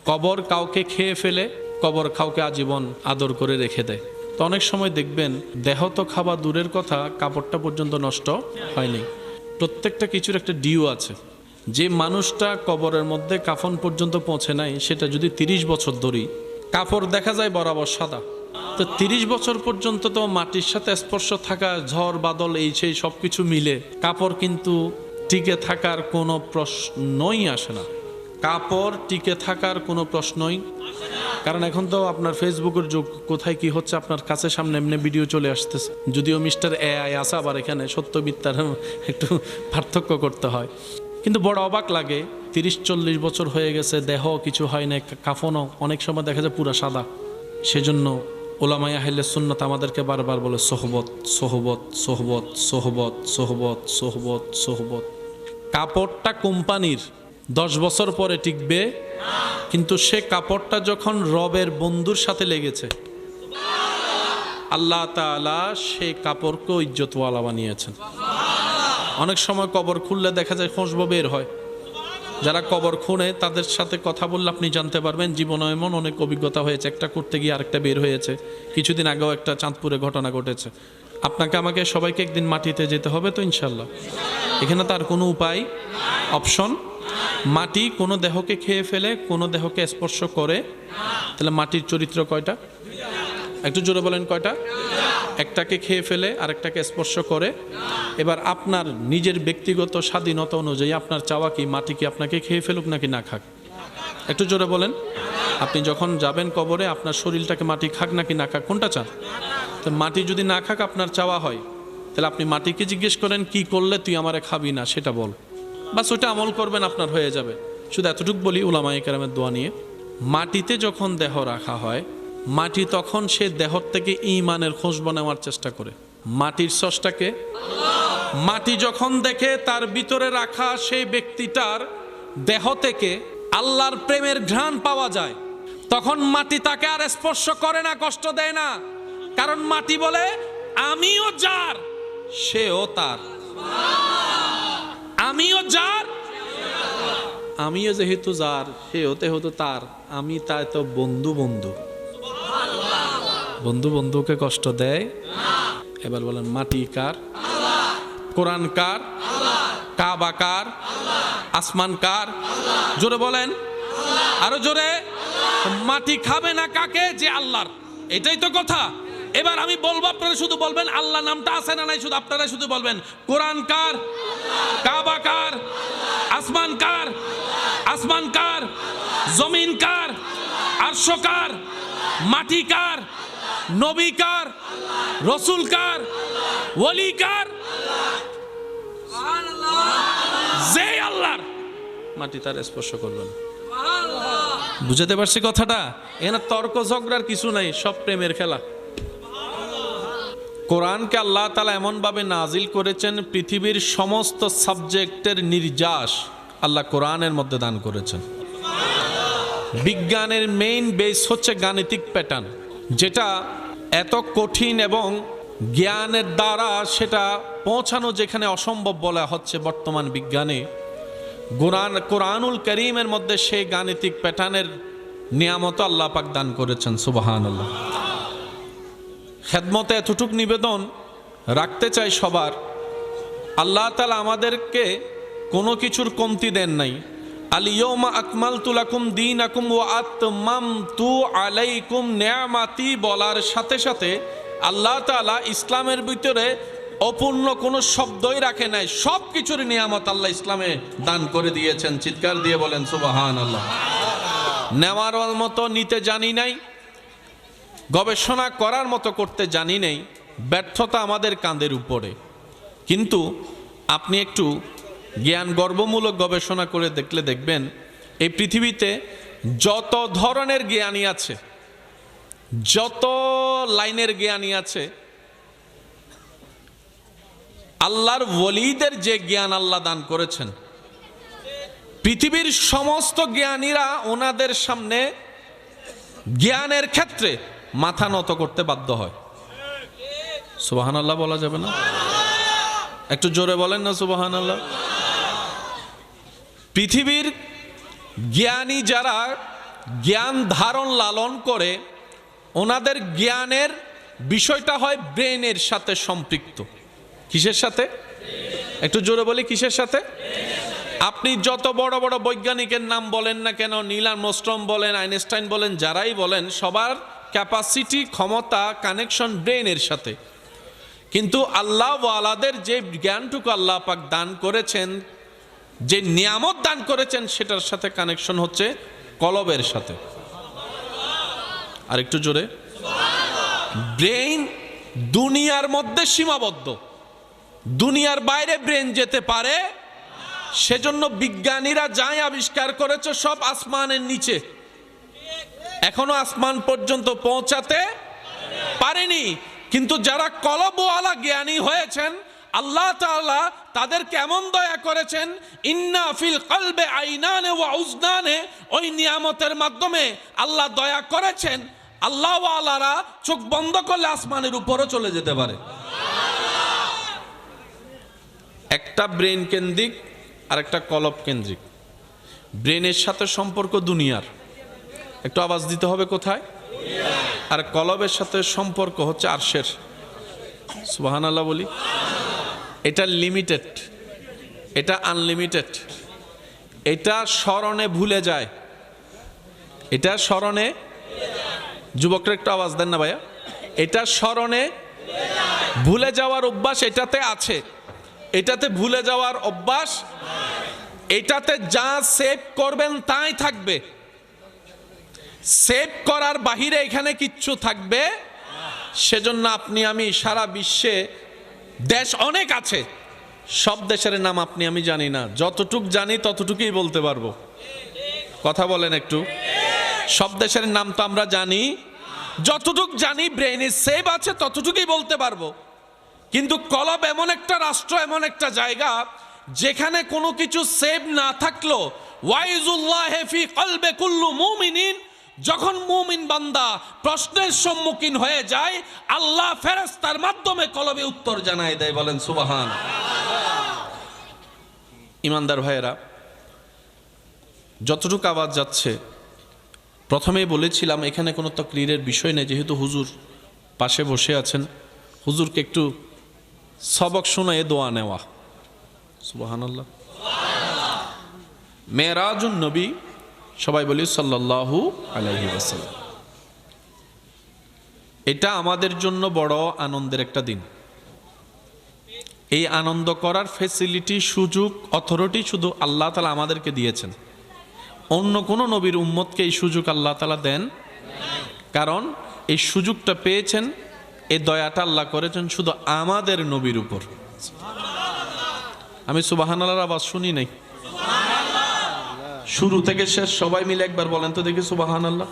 কবর কাউকে খেয়ে ফেলে, কবর কাউকে আজীবন আদর করে রেখে দেয়। তো অনেক সময় দেখবেন দেহ তো খাওয়া দূরের কথা, কাপড়টা পর্যন্ত নষ্ট হয়নি। প্রত্যেকটা কিছুর একটা ডিউ আছে। যে মানুষটা কবরের মধ্যে কাফন পর্যন্ত পৌঁছে নাই, সেটা যদি 30 বছর ধরি, কাপড় দেখা যায় বরাবর সাদা, তো 30 বছর পর্যন্ত তো মাটির সাথে স্পর্শ থাকা, ঝড় বাদল এই সেই সব কিছু মিলে কাপড় কিন্তু টিকে থাকার কোনো প্রশ্নই আসে না। কাপড় টিকে থাকার কোনো প্রশ্নই, কারণ এখন তো আপনার ফেসবুকের যুগ, কোথায় কি হচ্ছে আপনার কাছে সামনে এমনি ভিডিও চলে আসতেছে। যদিও মিস্টার এআই আছে, আবার এখানে সত্য মিথ্যার একটু পার্থক্য করতে হয়। কিন্তু বড় অবাক লাগে, 30-40 বছর হয়ে গেছে, দেহ কিছু হয় না, কাফনও অনেক সময় দেখা যায় পুরা সাদা। সেজন্য ওলামায়ে আহলে সুন্নাত আমাদেরকে বারবার বলে সোহবত, সোহবত, সোহবত, সোহবত, সোহবত, সোহবত, সোহবত। কাপড়টা কোম্পানির 10 বছর পরে টিকবে, কিন্তু সে কাপড়টা যখন রবের বন্ধুর সাথে লেগেছে, আল্লাহ তাআলা সেই কাপড়কে ইজ্জতওয়ালা বানিয়েছেন। অনেক সময় কবর খুললে দেখা যায় খুশবু বের হয়। যারা কবর খুঁড়ে তাদের সাথে কথা বললে আপনি জানতে পারবেন জীবনে এমন অনেক অভিজ্ঞতা হয়েছে, একটা করতে গিয়ে আরেকটা বের হয়েছে। কিছুদিন আগেও একটা চাঁদপুরে ঘটনা ঘটেছে। আপনাকে আমাকে সবাইকে একদিন মাটিতে যেতে হবে তো ইনশাল্লাহ, এখানে তার কোনো উপায়, অপশন। মাটি কোনো দেহকে খেয়ে ফেলে, কোনো দেহকে স্পর্শ করে। তাহলে মাটির চরিত্র কয়টা? একটু জোরে বলেন কয়টা? একটাকে খেয়ে ফেলে, আরেকটাকে স্পর্শ করে। এবার আপনার নিজের ব্যক্তিগত স্বাধীনতা অনুযায়ী আপনার চাওয়া কি মাটি কি আপনাকে খেয়ে ফেলুক নাকি না খাক? একটু জোরে বলেন। আপনি যখন যাবেন কবরে, আপনার শরীরটাকে মাটি খাক নাকি না খাক, কোনটা চান? তো মাটি যদি না খাক আপনার চাওয়া হয়, তাহলে আপনি মাটিকে জিজ্ঞেস করেন কি করলে তুই আমারে খাবি না, সেটা বল। বাস ওইটা আমল করবেন, আপনার হয়ে যাবে। শুধু এতটুকু বলি উলামায়ে কেরামের দোয়া নিয়ে, মাটিতে যখন দেহ রাখা হয়, মাটি তখন সে দেহর থেকে ঈমানের খুশবু নেওয়ার চেষ্টা করে। মাটির স্রষ্টাকে মাটি যখন দেখে তার ভিতরে রাখা সেই ব্যক্তিটার দেহ থেকে আল্লাহর প্রেমের ঘ্রাণ পাওয়া যায়, তখন মাটি তাকে আর স্পর্শ করে না, কষ্ট দেয় না। কারণ মাটি বলে আমিও যার, সেও তার। আমিও যার, আমিও যেহেতু যার, সেও যেহেতু তার, আমি তাই তো বন্ধু বন্ধু। বন্ধু বন্ধুকে কষ্ট দেয়। এবার বলেন মাটি কার? কোরআন কার? কাবা কার? আসমান কার? জোরে বলেন, আরো জোরে। মাটি খাবে না কাকে? যে আল্লাহর। এটাই তো কথা। এবার আমি বলবো, আপনারা শুধু বলবেন আল্লাহ নামটা আছে না নাই, শুধু আপনারা শুধু বলবেন কোরআন কার? কাবা কার? আসমান কার? আসমান কার? জমিন কার? আরশ কার? মাটি কার? নবী কার? রসুল কার? ওলি কার? যে আল্লাহর, মাটি তার স্পর্শ করবে না। বুঝাতে পারছি কথাটা? এখানে তর্ক ঝগড়ার কিছু নাই, সব প্রেমের খেলা। কোরআনকে আল্লাহ তাআলা এমন ভাবে নাজিল করেছেন, পৃথিবীর সমস্ত সাবজেক্টের নির্যাস আল্লাহ কোরআনের মধ্যে দান করেছেন। বিজ্ঞানের মেইন বেস হচ্ছে গাণিতিক প্যাটার্ন, যেটা এত কঠিন এবং জ্ঞানের দ্বারা সেটা পৌঁছানো যেখানে অসম্ভব বলা হচ্ছে বর্তমান বিজ্ঞানে, কোরআনুল কারীমের মধ্যে সেই গাণিতিক প্যাটার্নের নিয়ামত আল্লাহ পাক দান করেছেন। সুবহানাল্লাহ। খেদমতে এতটুক নিবেদন রাখতে চাই সবার, আল্লাহ তাআলা আমাদেরকে কোনো কিছুর কমতি দেন নাই। আল ইয়াউমা আকমালতু লাকুম দীনাকুম ওয়া আতমামতু আলাইকুম নিয়ামাতি বলার সাথে সাথে আল্লাহ তাআলা ইসলামের ভিতরে অপূর্ণ কোনো শব্দই রাখে নাই। সব কিছুর নিয়ামত আল্লাহ ইসলামে দান করে দিয়েছেন। চিৎকার দিয়ে বলেন সুবহানাল্লাহ। নেওয়ার মতো নিতে জানি নাই, গবেষণা করার মতো করতে জানি নেই, ব্যর্থতা আমাদের কাঁধের উপরে। কিন্তু আপনি একটু জ্ঞান গর্বমূলক গবেষণা করে দেখলে দেখবেন এই পৃথিবীতে যত ধরনের জ্ঞানী আছে, যত লাইনের জ্ঞানী আছে, আল্লাহর ওলিদের যে জ্ঞান আল্লাহ দান করেছেন, পৃথিবীর সমস্ত জ্ঞানীরা ওনাদের সামনে জ্ঞানের ক্ষেত্রে মাথা নত করতে বাধ্য হয়। সুবহানাল্লাহ বলা যাবে না? একটু জোরে বলেন না সুবহানাল্লাহ। পৃথিবীর জ্ঞানী যারা জ্ঞান ধারণ লালন করে, ওনাদের জ্ঞানের বিষয়টা হয় ব্রেনের সাথে সম্পৃক্ত। কিসের সাথে? একটু জোরে বলি, কিসের সাথে? আপনি যত বড় বড় বৈজ্ঞানিকের নাম বলেন না কেন, নীল আর্মস্ট্রং বলেন, আইনস্টাইন বলেন, যারাই বলেন, সবার ক্যাপাসিটি, ক্ষমতা, কানেকশন ব্রেনের সাথে। কিন্তু আল্লাহ ওয়ালাদের যে জ্ঞানটুকু আল্লাহ পাক দান করেছেন, যে নিয়ামত দান করেছেন, সেটার সাথে কানেকশন হচ্ছে কলবের সাথে। আর একটু জোরে। ব্রেন দুনিয়ার মধ্যে সীমাবদ্ধ, দুনিয়ার বাইরে ব্রেন যেতে পারে। সেজন্য বিজ্ঞানীরা যাই আবিষ্কার করেছে সব আসমানের নিচে, এখনো আসমান পর্যন্ত পৌঁছাতে পারেনি। কিন্তু যারা কলবওয়ালা জ্ঞানী হয়েছেন, আল্লাহ তাআলা তাদেরকে এমন দয়া করেছেন, ইন্না ফিল কলবে আইনানে ওয়া উজনানে, ওই নিয়ামতের মাধ্যমে আল্লাহ দয়া করেছেন, আল্লাহ ওয়ালারা চোখ বন্ধ করলে আসমানের উপরও চলে যেতে পারে। একটা ব্রেন কেন্দ্রিক আর একটা কলব কেন্দ্রিক। ব্রেনের সাথে সম্পর্ক দুনিয়ার, একটু আওয়াজ দিতে হবে কোথায়? আর কলবের সাথে সম্পর্ক হচ্ছে আরশের। সুবহানাল্লাহ বলি। এটা লিমিটেড, এটা আনলিমিটেড। এটা স্মরণে ভুলে যায়, এটা স্মরণে, যুবকরা একটু আওয়াজ দেন না ভাইয়া, এটা স্মরণে ভুলে যাওয়ার অভ্যাস এটাতে আছে, এটাতে ভুলে যাওয়ার অভ্যাস। এটাতে যা সেভ করবেন তাই থাকবে, সেভ করার বাহিরে এখানে কিচ্ছু থাকবে। সেজন্য আপনি আমি, সারা বিশ্বে দেশ অনেক আছে, সব দেশের নাম আপনি আমি জানি না, যতটুক জানি ততটুকুই বলতে পারবো। কথা বলেন একটু। সব দেশের নাম তো আমরা জানি, যতটুক জানি ব্রেইনে সেভ আছে ততটুকুই বলতে পারবো। কিন্তু কলব এমন একটা রাষ্ট্র, এমন একটা জায়গা যেখানে কোনো কিছু সেভ না থাকলো, ওয়াইজুল্লাহি ফি কলবে কুল্লু মুমিনিন, যখন মুমিন বান্দা প্রশ্নের সম্মুখীন হয়ে যায়, আল্লাহ ফেরেশতার মাধ্যমে কলবে উত্তর জানায় দেয়। বলেন সুবহান। ইমানদার ভাইয়েরা, যতটুকু আওয়াজ যাচ্ছে, প্রথমেই বলেছিলাম এখানে কোনো তাকরীরের বিষয় নেই, যেহেতু হুজুর পাশে বসে আছেন, হুজুরকে একটু সবক শোনায় দোয়া নেওয়া। সুবহানাল্লাহ। মেরাজুন নবী, সবাই বলি সাল্লাল্লাহু আলাইহি ওয়াসাল্লাম। এটা আমাদের জন্য বড় আনন্দের একটা দিন। এই আনন্দ করার ফ্যাসিলিটি, সুযোগ, অথরিটি শুধু আল্লাহ তাআলা আমাদেরকে দিয়েছেন। অন্য কোনো নবীর উম্মতকে এই সুযোগ আল্লাহ তাআলা দেন, কারণ এই সুযোগটা পেয়েছেন, এই দয়াটা আল্লাহ করেছেন শুধু আমাদের নবীর উপর। আমি সুবহানাল্লাহর আওয়াজ শুনি নাই, শুরু থেকে শেষ সবাই মিলে একবার বলেন তো দেখি সুবহানাল্লাহ।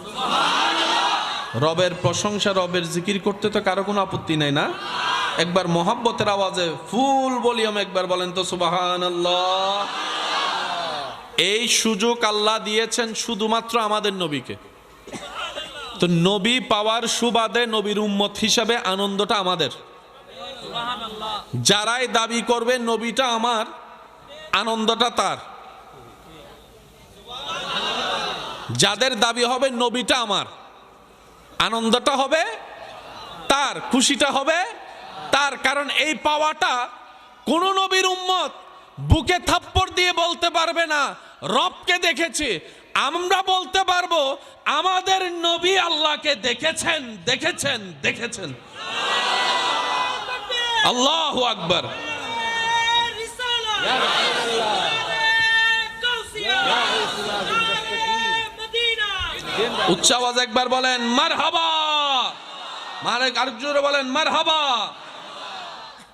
রবের প্রশংসা, রবের জিকির করতে তো কারো কোনো আপত্তি নাই না? একবার মহব্বতের আওয়াজে ফুল ভলিউম একবার বলেন তো সুবহানাল্লাহ। এই সুযোগ আল্লাহ দিয়েছেন শুধুমাত্র আমাদের নবীকে। তো নবী পাওয়ার সুবাদে নবীর উম্মত হিসাবে আনন্দটা আমাদের। যারাই দাবি করবে নবীটা আমার, আনন্দটা তার। যাদের দাবি হবে নবীটা আমার, আনন্দটা হবে তার, খুশিটা হবে তার। কারণ এই পাওয়াটা কোন নবীর উম্মত বুকে থাপ্পড় দিয়ে বলতে পারবে না রবকে দেখেছে। আমরা বলতে পারবো আমাদের নবী আল্লাহকে দেখেছেন, দেখেছেন, দেখেছেন। আল্লাহু আকবার। উচ্চ আওয়াজ একবার বলেন মারহাবা। আরেক জোরে বলেন মারহাবা।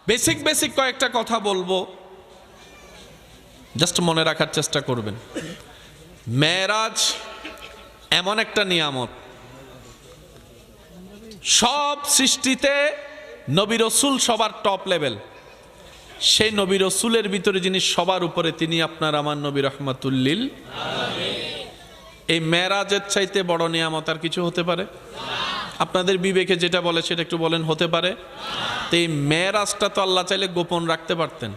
বেসিক কয়েকটা কথা বলবো, জাস্ট মনে রাখার চেষ্টা করবেন। মেরাজ এমন একটা নিয়ামত, সব সৃষ্টিতে নবী রাসূল সবার টপ লেভেল। সেই নবী রাসূলের ভিতরে যিনি সবার উপরে, তিনি আপনার আমার নবী রাহমাতুল লিল আলামিন। এই মেরাজের চাইতে বড় নিয়ামত আর কিছু হতে পারে? আপনাদের বিবেকে যেটা বলে সেটা একটু বলেন, হতে পারে? তো এই মেরাজটা তো আল্লাহ চাইলে গোপন রাখতে পারতেন।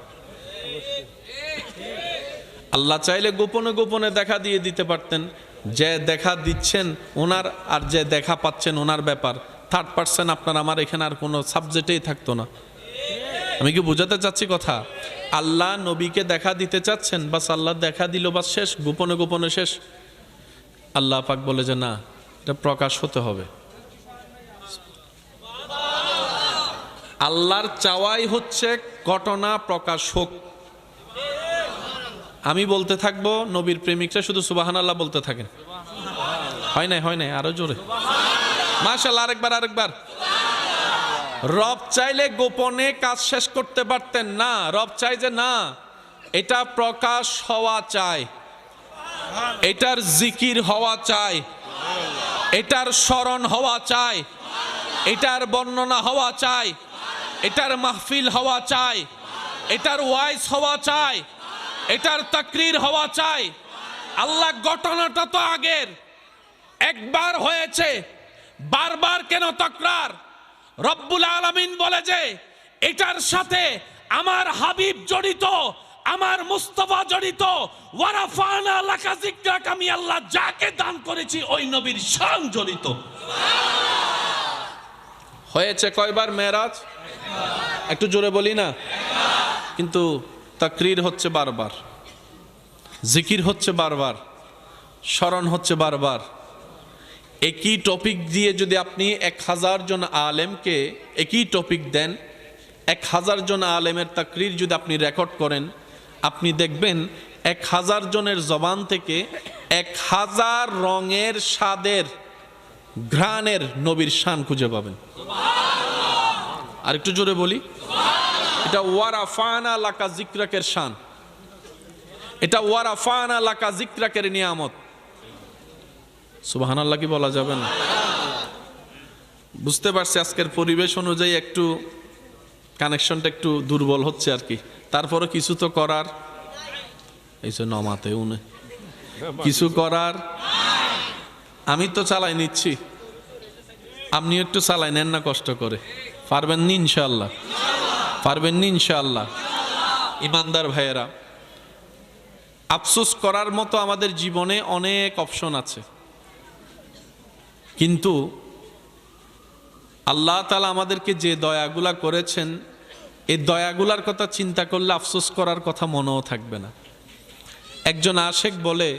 আল্লাহ চাইলে গোপনে গোপনে দেখা দিয়ে দিতে পারতেন। যে দেখা দিচ্ছেন ওনার আর যে দেখা পাচ্ছেন ওনার ব্যাপার, থার্ড পার্সন আপনার আমার এখানে আর কোনো সাবজেক্টেই থাকতো না। আমি কি বোঝাতে চাচ্ছি কথা? আল্লাহ নবীকে দেখা দিতে চাচ্ছেন, বাস আল্লাহ দেখা দিল, বাস শেষ, গোপনে গোপনে শেষ। আল্লাহ পাক বলে যে না, এটা প্রকাশ হতে হবে। আল্লাহর চাওয়াই হচ্ছে ঘটনা প্রকাশ হোক। আমি বলতে থাকবো, নবীর প্রেমিকরা শুধু সুবহানাল্লাহ বলতে থাকেন। হয় নাই, আরো জোরে মাশাআল্লাহ, আরেকবার। রব চাইলে গোপনে কাজ শেষ করতে পারতেন না। রব চাই যে না, এটা প্রকাশ হওয়া চাই, এটার জিকির হওয়া চাই, এটার স্মরণ হওয়া চাই, এটার বর্ণনা হওয়া চাই, এটার মাহফিল হওয়া চাই, এটার ওয়াইজ হওয়া চাই, এটার তাকরীর হওয়া চাই। আল্লাহ ঘটনাটা তো আগের, একবার হয়েছে, বারবার কেন তাকরার? রব্বুল আলামিন বলে যে এটার সাথে আমার হাবিব জড়িত, আমার মুস্তাফা জড়িত। ওয়ারাফানা লাকা যিকরাক, আমি আল্লাহ যাকে দান করেছি ওই নবীর শান জড়িত। হয়েছে কয়বার মেরাজ? একটু জোরে বলি না? কিন্তু তাকরীর হচ্ছে বারবার, জিকির হচ্ছে বারবার, স্মরণ হচ্ছে বারবার। একই টপিক দিয়ে যদি আপনি 1000 জন আলেমকে একই টপিক দেন, 1000 জন আলেমের তাকরীর যদি আপনি রেকর্ড করেন, আপনি দেখবেন 1000 জনের জবান থেকে 1000 রঙের, স্বাদের, ঘ্রাণের নবীর শান খুঁজে পাবেন। আর একটু জোরে বলি, এটা ওয়ারাফানা লাকা যিকরাকের শান, এটা ওয়ারাফানা লাকা যিকরাকের নিয়ামত। সুবহানাল্লাহ কি বলা যাবে না? বুঝতে পারছি আজকের পরিবেশ অনুযায়ী একটু কানেকশনটা একটু দুর্বল হচ্ছে আর কি। তারপরে কিছু তো করার, এই যে নমাতে উনে কিছু করার, আমি তো চালাই নিচ্ছি, আপনি একটু চালাই নেন না কষ্ট করে। পারবেন নি ইনশাআল্লাহ? পারবেন নি ইনশাআল্লাহ? ইমানদার ভাইয়েরা, আফসোস করার মতো আমাদের জীবনে অনেক অপশন আছে, কিন্তু আল্লাহ তাআলা আমাদেরকে যে দয়াগুলা করেছেন, এই দয়াগুলার কথা চিন্তা করলে আফসোস করার কথা মনেও থাকবে না। একজন আশেক বলে,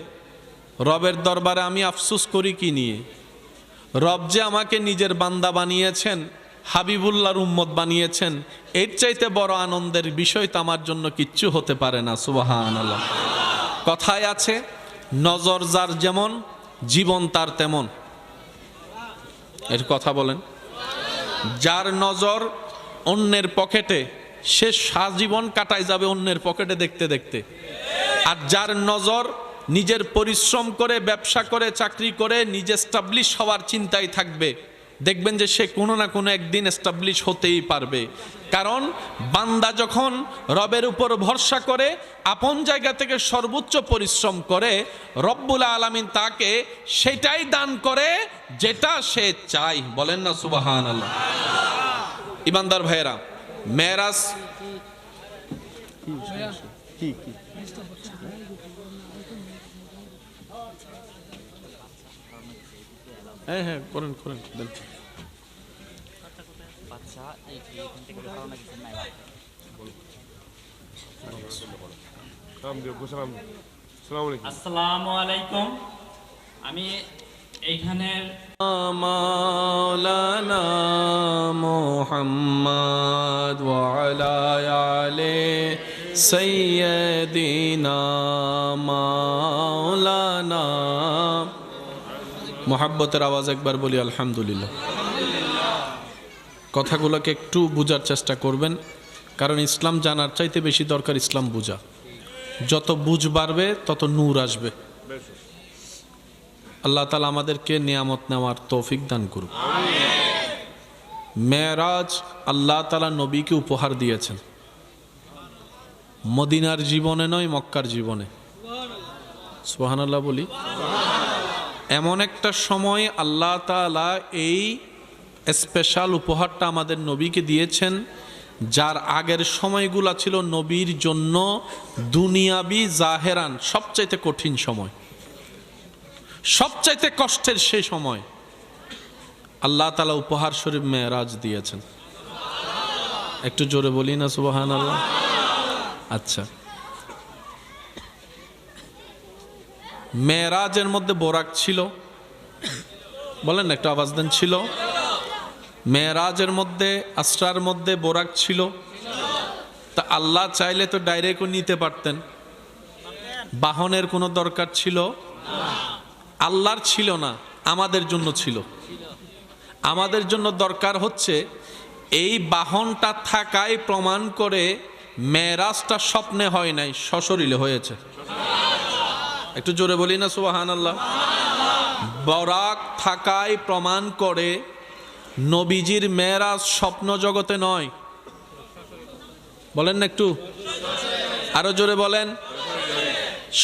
রবের দরবারে আমি আফসোস করি কি নিয়ে? রব যে আমাকে নিজের বান্দা বানিয়েছেন, হাবিবুল্লাহর উম্মত বানিয়েছেন, এর চাইতে বড় আনন্দের বিষয় তো আমার জন্য কিচ্ছু হতে পারে না। সুবহানাল্লাহ। কথায় আছে, নজর যার যেমন, জীবন তার তেমন। এর কথা বলেন, যার নজর অন্যের পকেটে, সে সারাজীবন কাটায় যাবে অন্যের পকেটে দেখতে দেখতে। আর যার নজর নিজের পরিশ্রম করে, ব্যবসা করে, চাকরি করে নিজে এস্টাবলিশ হওয়ার চিন্তায় থাকবে, দেখবেন যে সে কোনো না কোনো একদিন এস্টাবলিশ হতেই পারবে। কারণ বান্দা যখন রবের উপর ভরসা করে, আপন জায়গা থেকে সর্বোচ্চ পরিশ্রম করে, রব্বুল আলামিন তাকে সেটাই দান করে যেটা সে চায়। বলেন না সুবহানাল্লাহ? ইমানদার ভাইয়েরা, মেরাজ কি হ্যাঁ করেন দেন। আসসালামু আলাইকুম। আমি এইখানের মাওলানা মুহাম্মদ ওয়া আলা আলি সাইয়্যিদিনা মাওলানা। মোহাব্বতের আওয়াজ একবার বলি আলহামদুলিল্লাহ। কথাগুলোকে একটু বোঝার চেষ্টা করবেন, কারণ ইসলাম জানার চাইতে বেশি দরকার ইসলাম বোঝা। যত বুঝ বাড়বে তত নূর আসবে। আল্লাহ তাআলা আমাদেরকে নিয়ামত নেওয়ার তৌফিক দান করুন। মেরাজ আল্লাহ তাআলা নবীকে উপহার দিয়েছেন, মদিনার জীবনে নয়, মক্কার জীবনে। সুবহানাল্লাহ বলি। এমন একটা সময় আল্লাহ তাআলা এই স্পেশাল উপহারটা আমাদের নবীকে দিয়েছেন, যার আগের সময়গুলা ছিল নবীর জন্য দুনিয়াবি জাহেরান সবচাইতে কঠিন সময়। সবচাইতে কষ্টের সেই সময় আল্লাহ তাআলা উপহার স্বরূপ মেরাজ দিয়েছেন। একটু জোরে বলি না সুবহানাল্লাহ। আচ্ছা, মেরাজের মধ্যে বোরাক ছিল, বলেন না, একটু আওয়াজ দেন। ছিল মেরাজের মধ্যে, আসরার মধ্যে বোরাক ছিল। তা আল্লাহ চাইলে তো ডাইরেক্টও নিতে পারতেন, বাহনের কোনো দরকার ছিল? আল্লাহর ছিল না, আমাদের জন্য ছিল। আমাদের জন্য দরকার হচ্ছে এই বাহনটা থাকায় প্রমাণ করে মেরাজটা স্বপ্নে হয় নাই, সশরীরে হয়েছে। একটু জোরে বলি না সুবহানাল্লাহ। বরাক থাকায় প্রমাণ করে নবীজির মেরাজ স্বপ্ন জগতে নয়। বলেন না একটু আরো জোরে বলেন।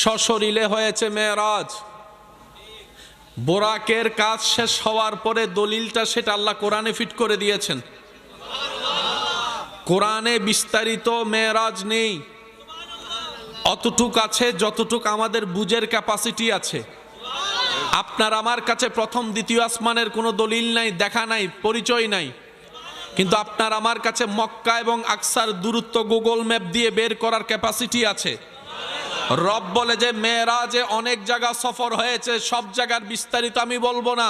সশরীরে হয়েছে মেরাজ। বোরাকের কাজ শেষ হওয়ার পরে দলিলটা সেটা আল্লাহ কোরআনে ফিট করে দিয়েছেন। কোরআনে বিস্তারিত মেরাজ নেই, অতটুক আছে যতটুক আমাদের বুঝের ক্যাপাসিটি আছে। আপনার আমার কাছে প্রথম দ্বিতীয় আসমানের কোনো দলিল নাই, দেখা নাই, পরিচয় নাই, কিন্তু আপনার আমার কাছে মক্কা এবং আকসার দূরত্ব গুগল ম্যাপ দিয়ে বের করার ক্যাপাসিটি আছে। রব বলে যে মেরাজে অনেক জায়গা সফর হয়েছে, সব জায়গার বিস্তারিত আমি বলবো না,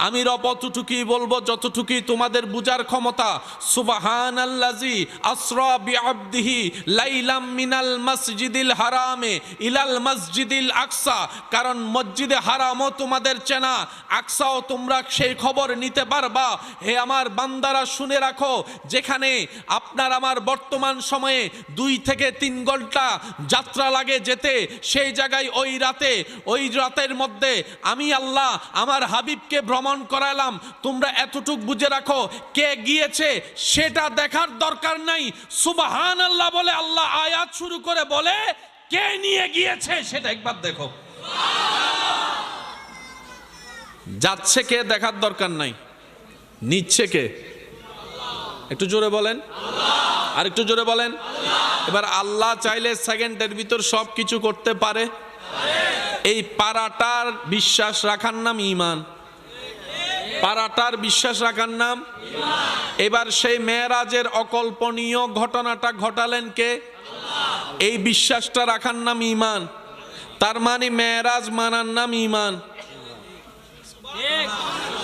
আমি রব অতটুকুই বলবো যতটুকুই তোমাদের বুঝার ক্ষমতা। সুবহানাল্লাযী আসরা বিআবদিহি লাইলাম মিনাল মসজিদিল হারামে ইলাল মসজিদিল আকসা। কারণ মসজিদে হারামও তোমাদের চেনা, আকসাও তোমরা সেই খবর নিতে পারবা। হে আমার বান্দারা শুনে রাখো, যেখানে আপনার আমার বর্তমান সময়ে 2 থেকে 3 ঘন্টা যাত্রা লাগে যেতে, সেই জায়গায় ওই রাতের মধ্যে আমি আল্লাহ আমার হাবিবকে ভ্রমণ করালাম। তোমরা এতটুক বুঝে রাখো, কে গিয়েছে সেটা দেখার দরকার নাই। সুবহানাল্লাহ বলে আল্লাহ আয়াত শুরু করে বলে কে নিয়ে গিয়েছে সেটা একবার দেখো। যাচ্ছে কে দেখার দরকার নাই, নিচ্ছে কে? একটু জোরে বলেন, আর একটু জোরে বলেন। এবার আল্লাহ চাইলে সেকেন্ডের ভিতর সব কিছু করতে পারে। এই পারাটার বিশ্বাস রাখার নাম ঈমান, পারাটার বিশ্বাস রাখার নাম। এবার সেই মেরাজের অকল্পনীয় ঘটনাটা ঘটালেন কে? এই বিশ্বাসটা রাখার নাম ঈমান। তার মানে মেরাজ মানার নাম ঈমান।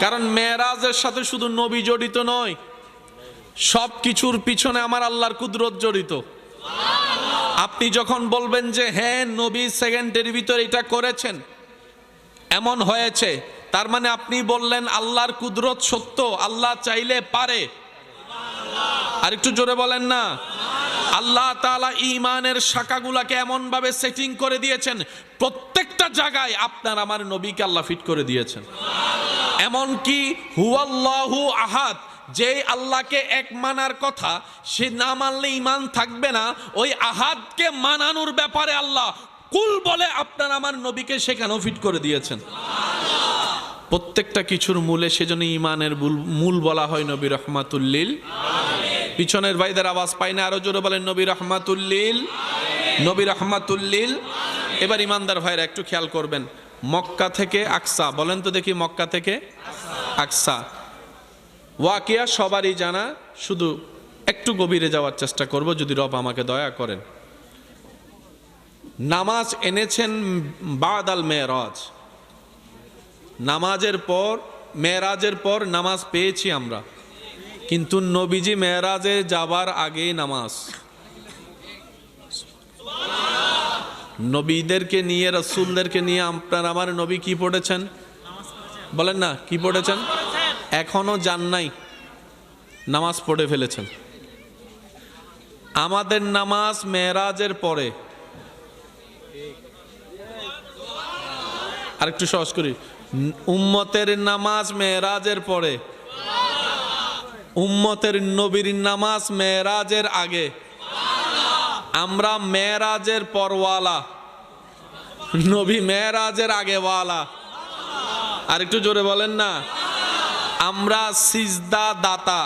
কারণ মেরাজের সাথে শুধু নবী জড়িত নয়, সব কিছুর পিছনে আমার আল্লাহর কুদরত জড়িত। আপনি যখন বলবেন যে হ্যাঁ নবী সেকেন্ডের ভিতরে এটা করেছেন, এমন হয়েছে, তার মানে আপনি বললেন আল্লাহর কুদরত সত্য, আল্লাহ চাইলে পারে। আর একটু জোরে বলেন না। আল্লাহ তাআলা ঈমানের শাখাগুলোকে এমন ভাবে সেটিং করে দিয়েছেন, প্রত্যেকটা জায়গায় আপনার আমার নবীকে আল্লাহ ফিট করে দিয়েছেন। এমন কি হুয়াল্লাহু আহাদ, যে আল্লাহকে এক মানার কথা, সে না মানলে ঈমান থাকবে না। ওই আহাদকে মানানোর ব্যাপারে আল্লাহ কুল বলে আপনার আমার নবীকে সেখানেও ফিট করে দিয়েছেন। প্রত্যেকটা কিছুর মূলে সেজন্য ঈমানের মূল বলা হয় নবী রাহমাতুল লিল। পিছনের ভাইদের আওয়াজ পাই না, আরো জোরে বলেন নবী রাহমাতুল লিল, নবী রাহমাতুল লিল। এবার ইমানদার ভাইরা একটু খেয়াল করবেন, মক্কা থেকে আকসা, বলেন তো দেখি, মক্কা থেকে আকসা ওয়াকিয়া সবারই জানা, শুধু একটু গভীরে যাওয়ার চেষ্টা করব যদি রব আমাকে দয়া করেন। নামাজ এনেছেন বাদাল মেরাজ, নামাজের পর, মেরাজের পর নামাজ পেয়েছি আমরা, কিন্তু নবীজি মেরাজে যাবার আগেই নামাজ। নবীদেরকে নিয়ে, রাসূলদেরকে নিয়ে আপনার আমার নবী কি পড়েছেন? বলেন না, কি পড়েছেন? এখনো যান নাই, নামাজ পড়ে ফেলেছেন। আমাদের নামাজ মেরাজের পরে। আরেকটু সহজ করি, উম্মতের নামাজ মেরাজের পরে, উম্মতের নবীর নামাজ মেরাজের আগে। আমরা মেরাজের পরওয়ালা, নবী মেরাজের আগেওয়ালা। আরেকটু জোরে বলেন না। আমরা সিজদা দাতা,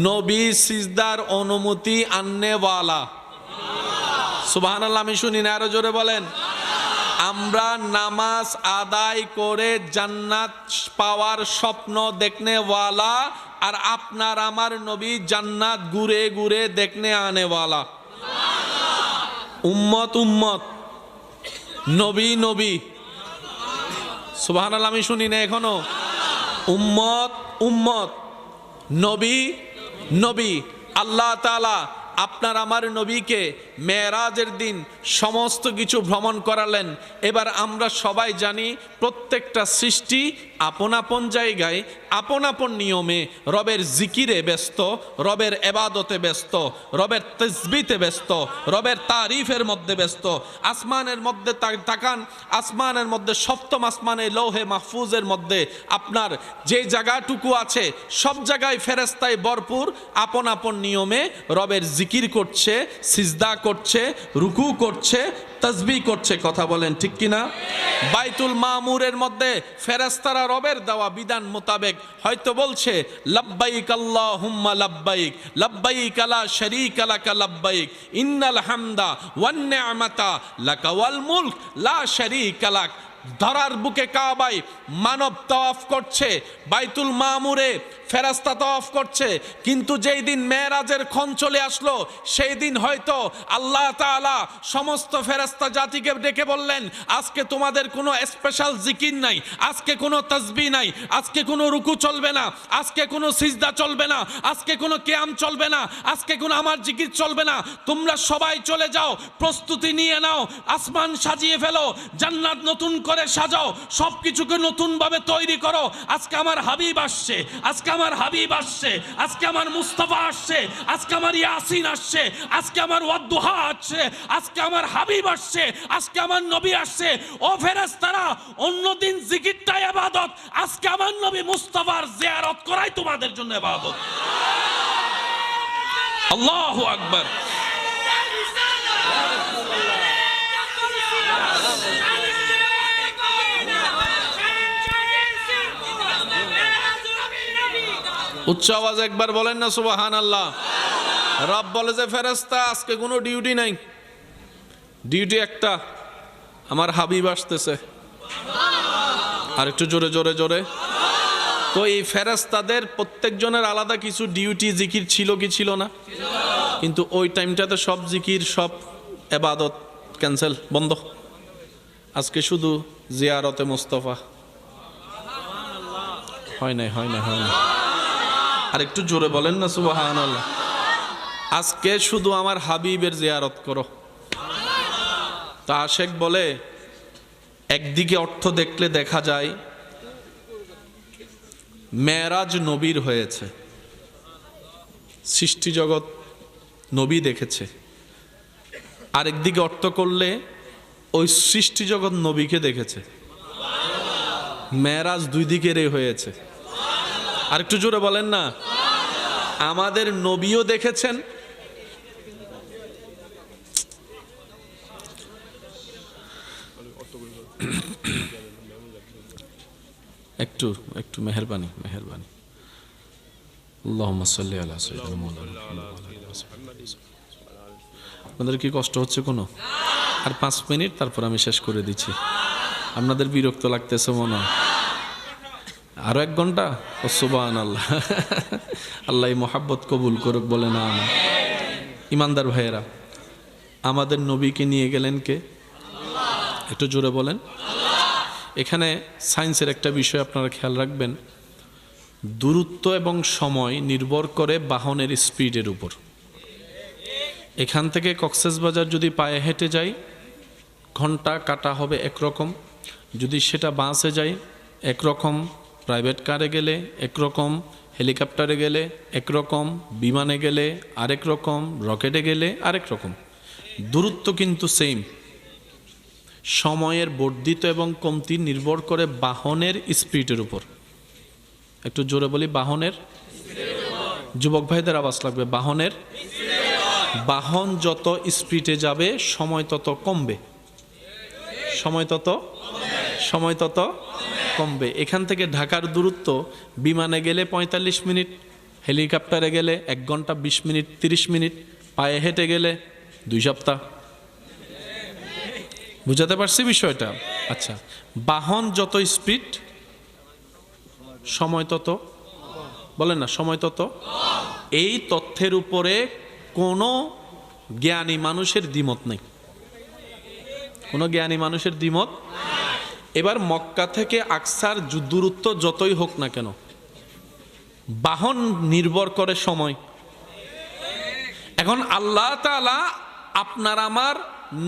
নবী সিজদার অনুমতি আননেওয়ালা। সুবহানাল্লাহ, আমি শুনি না, আরো জোরে বলেন। আমরা নামাজ আদায় করে জান্নাত পাওয়ার স্বপ্ন দেখনে ওয়ালা, আর আপনার আমার নবী জান্নাত ঘুরে ঘুরে দেখনে আনে ওয়ালা। উম্মত উম্মত, নবী নবী। সুবহানাল্লাহ, আমি শুনি না এখনো। উম্মত উম্মত, নবী নবী। আল্লাহ তাআলা আপনার আমার নবীকে মেরাজের দিন সমস্ত কিছু ভ্রমণ করালেন। এবার আমরা সবাই জানি প্রত্যেকটা সৃষ্টি আপন আপন জায়গায় আপন আপন নিয়মে রবের জিকিরে ব্যস্ত, রবের এবাদতে ব্যস্ত, রবের তাসবিতে ব্যস্ত, রবের তারিফের মধ্যে ব্যস্ত। আসমানের মধ্যে তাকান, আসমানের মধ্যে সপ্তম আসমানে লৌহে মাহফুজের মধ্যে আপনার যে জায়গাটুকু আছে সব জায়গায় ফেরেশতায় ভরপুর, আপন আপন নিয়মে রবের জিকির করছে, সিজদা করছে, রুকু করছে, তাসবিহ করছে। কথা বলেন ঠিক কিনা? বাইতুল মামুরের মধ্যে ফেরেশতারা রবের দেওয়া বিধান মোতাবেক হয়তো বলছে লাব্বাইক আল্লাহুম্মা লাব্বাইক, লাব্বাইক লা শারীকা লাকা লাব্বাইক, ইন্নাল হামদা ওয়ান নি'মাতা লাকা ওয়াল মুলক লা শারীকা লাক। ধরার বুকে কাবায় মানব তাওয়াফ করছে, বাইতুল মামুরে ফেরেশতা তাওয়াফ করছে, কিন্তু যেই দিন মেরাজের ক্ষণ চলে আসলো সেই দিন হয়তো আল্লাহ তাআলা সমস্ত ফেরেশতা জাতিকে ডেকে বললেন, আজকে তোমাদের কোনো স্পেশাল জিকির নাই, আজকে কোনো তাসবিহ নাই, আজকে কোনো রুকু চলবে না, আজকে কোনো সিজদা চলবে না, আজকে কোনো কিয়াম চলবে না, আজকে কোনো আমার জিকির চলবে না। তোমরা সবাই চলে যাও, প্রস্তুতি নিয়ে নাও, আসমান সাজিয়ে ফেলো, জান্নাত নতুন করে সাজাও, সবকিছুকে নতুন ভাবে তৈরি করো। আজকে আমার হাবিব আসছে, আজকে আমার হাবিব আসছে, আজকে আমার মুস্তাফা আসছে, আজকে আমার ইয়াসিন আসছে, আজকে আমার ওয়াদুহা আসছে, আজকে আমার হাবিব আসছে, আজকে আমার নবী আসছে। ও ফেরেশতারা, অন্যদিন জিকিরটা ইবাদত, আজকে আমার নবী মুস্তাফার জিয়ারত করাই তোমাদের জন্য ইবাদত। আল্লাহু আকবার। উচ্চ আওয়াজ একবার বলেন না সুবহানাল্লাহ। রব বলে যে ফেরেশতা আজকে কোনো ডিউটি নাই, ডিউটি একটা, আমার হাবিব আসতেছে। আর একটু জোরে জোরে জোরে। তো এই ফেরেশতাদের প্রত্যেকজনের আলাদা কিছু ডিউটি জিকির ছিল কি ছিল না? কিন্তু ওই টাইমটাতে সব জিকির সব ইবাদত ক্যান্সেল, বন্ধ। আজকে শুধু জিয়ারতে মুস্তাফা। হয় নাই হয় নাই হয় না। আর একটু জোরে বলেন না সুবহানাল্লাহ। আজকে শুধু আমার হাবিবের জিয়ারত করো। তা আশেক বলে একদিকে অর্থ দেখলে দেখা যায় মেরাজ নবীর হয়েছে, সৃষ্টি জগৎ নবী দেখেছে। আরেকদিকে অর্থ করলে ওই সৃষ্টি জগৎ নবীকে দেখেছে। মেরাজ দুই দিকেরই হয়েছে। আর একটু জোরে বলেন না। আমাদের নবীও দেখেছেন, একটু একটু মেহেরবানি মেহেরবানি। আল্লাহুম্মা সাল্লি আলা সাইয়্যিদিনা মাওলানা মুহাম্মদ। আপনাদের কি কষ্ট হচ্ছে কোনো? আর 5 মিনিট, তারপর আমি শেষ করে দিচ্ছি। আপনাদের বিরক্ত লাগতেছে মনে হয়? আরো 1 ঘন্টা? ও সুবহানাল্লাহ। আল্লাহ মোহাব্বত কবুল করুক, বলে না। ইমানদার ভাইয়েরা, আমাদের নবীকে নিয়ে গেলেন কে? একটু জোরে বলেন। এখানে সায়েন্সের একটা বিষয় আপনারা খেয়াল রাখবেন, দূরত্ব এবং সময় নির্ভর করে বাহনের স্পিডের উপর। এখান থেকে কক্সবাজার যদি পায়ে হেঁটে যাই ঘন্টা কাটা হবে একরকম, যদি সেটা বাসে যাই একরকম, প্রাইভেট কারে গেলে একরকম, হেলিকপ্টারে গেলে একরকম, বিমানে গেলে আরেক রকম, রকেটে গেলে আরেক রকম। দূরত্ব কিন্তু সেম। সময়ের বর্ধিত এবং কমতি নির্ভর করে বাহনের স্পিডের উপর। একটু জোরে বলি, বাহনের। যুবক ভাইদের আওয়াজ লাগবে, বাহনের। বাহন যত স্পিডে যাবে সময় তত কমবে, সময় তত কমবে। এখান থেকে ঢাকার দূরত্ব বিমানে গেলে 45 মিনিট, হেলিকপ্টারে গেলে 1 ঘন্টা 20 মিনিট 30 মিনিট, পায়ে হেঁটে গেলে 2 সপ্তাহ। বুঝাতে পারছি বিষয়টা? আচ্ছা, বাহন যত স্পিড সময় তত, বলেন না, সময় তত। এই তথ্যের উপরে কোনো জ্ঞানী মানুষের দ্বিমত নেই, কোনো জ্ঞানী মানুষের দ্বিমত। এবার মক্কা থেকে আকসার দূরত্ব যতই হোক না কেন, বাহন নির্ভর করে সময়। এখন আল্লাহ তাআলা আপনার আমার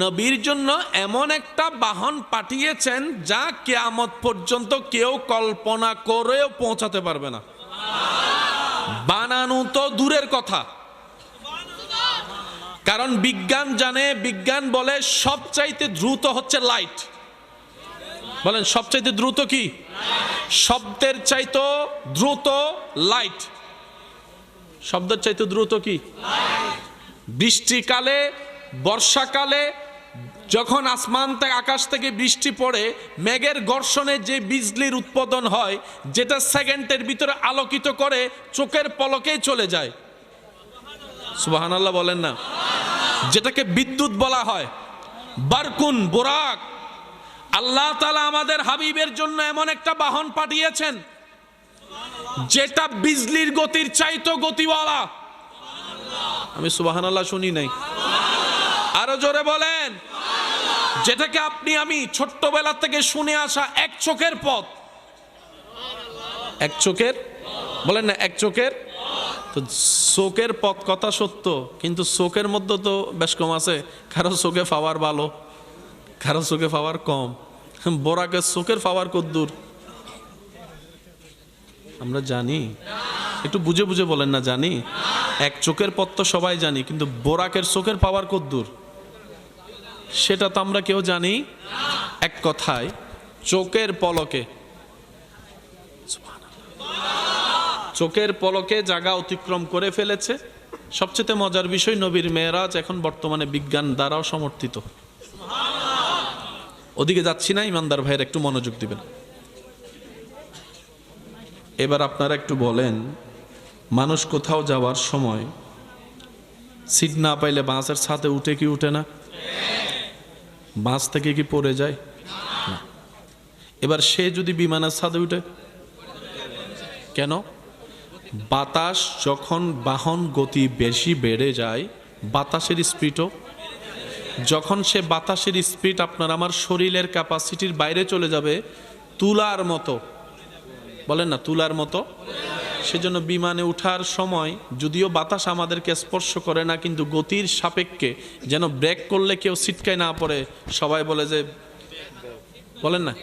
নবীর জন্য এমন একটা বাহন পাঠিয়েছেন যা কিয়ামত পর্যন্ত কেউ কল্পনা করেও পৌঁছাতে পারবে না। বানানো তো দূরের কথা, কারণ বিজ্ঞান জানে, বিজ্ঞান বলে সবচাইতে দ্রুত হচ্ছে লাইট। বলেন সবচাইতে দ্রুত কি? শব্দের চাইতে দ্রুত লাইট। শব্দের চাইতে দ্রুত কি? বৃষ্টিকালে, বর্ষাকালে যখন আসমান থেকে, আকাশ থেকে বৃষ্টি পড়ে, মেঘের ঘর্ষণে যে বিজলির উৎপাদন হয়, যেটা সেকেন্ডের ভিতরে আলোকিত করে চোখের পলকেই চলে যায়। সুবহানাল্লাহ বলেন না? যেটাকে বিদ্যুৎ বলা হয়, বারকুন, বোরাক। আল্লাহ তাআলা আমাদের হাবিবের জন্য এমন একটা বাহন পাঠিয়েছেন যেটা বিজলির গতির চাইতো গতিওয়ালা। আমি সুবহানাল্লাহ শুনি নাই, আরো জোরে বলেন। যেটাকে আপনি আমি ছোট্টবেলা থেকে শুনে আসা এক চোখের পথ, এক চোখের, বলেন না, এক চোখের। তো চোখের পথ কথা সত্য, কিন্তু চোখের মধ্যে তো বেশ কম আছে। কারো চোখে পাওয়ার ভালো, কারো চোখে পাওয়ার কম। বোরাকের চোখের পাওয়ার কদ্দূর আমরা জানি? একটু বুঝে বুঝে বলেন না, জানি। এক চোখের পথ তো সবাই জানি, কিন্তু বোরাকের চোখের পাওয়ার কদ্দূর সেটা তো আমরা কেউ জানি। এক কথায় চোখের পলকে, চোখের পলকে জায়গা অতিক্রম করে ফেলেছে। সবচেয়ে মজার বিষয়, নবীর মেরাজ এখন বর্তমানে বিজ্ঞান দ্বারাও সমর্থিত। ওদিকে যাচ্ছি না, ইমানদার ভাইয়ের একটু মনোযোগ দিবেন। এবার আপনারা একটু বলেন, মানুষ কোথাও যাওয়ার সময় সিট না পাইলে বাসের ছাদে উঠে কি উঠে না? বাস থেকে কি পড়ে যায় না? এবার সে যদি বিমানের ছাদে উঠে, কেন? বাতাস যখন, বাহন গতি বেশি বেড়ে যায়, বাতাসের স্পিডও, যখন সে বাতাসের স্পিড আপনার আমার শরীরের ক্যাপাসিটির বাইরে চলে যাবে, তুলার মতো, বলেন না, তুলার মতো। সেজন্য বিমানে ওঠার সময় যদিও বাতাস আমাদেরকে স্পর্শ করে না, কিন্তু গতির সাপেক্ষে যেন ব্রেক করলে কেউ ছিটকায় না পড়ে। সবাই বলে যে, বলেন না,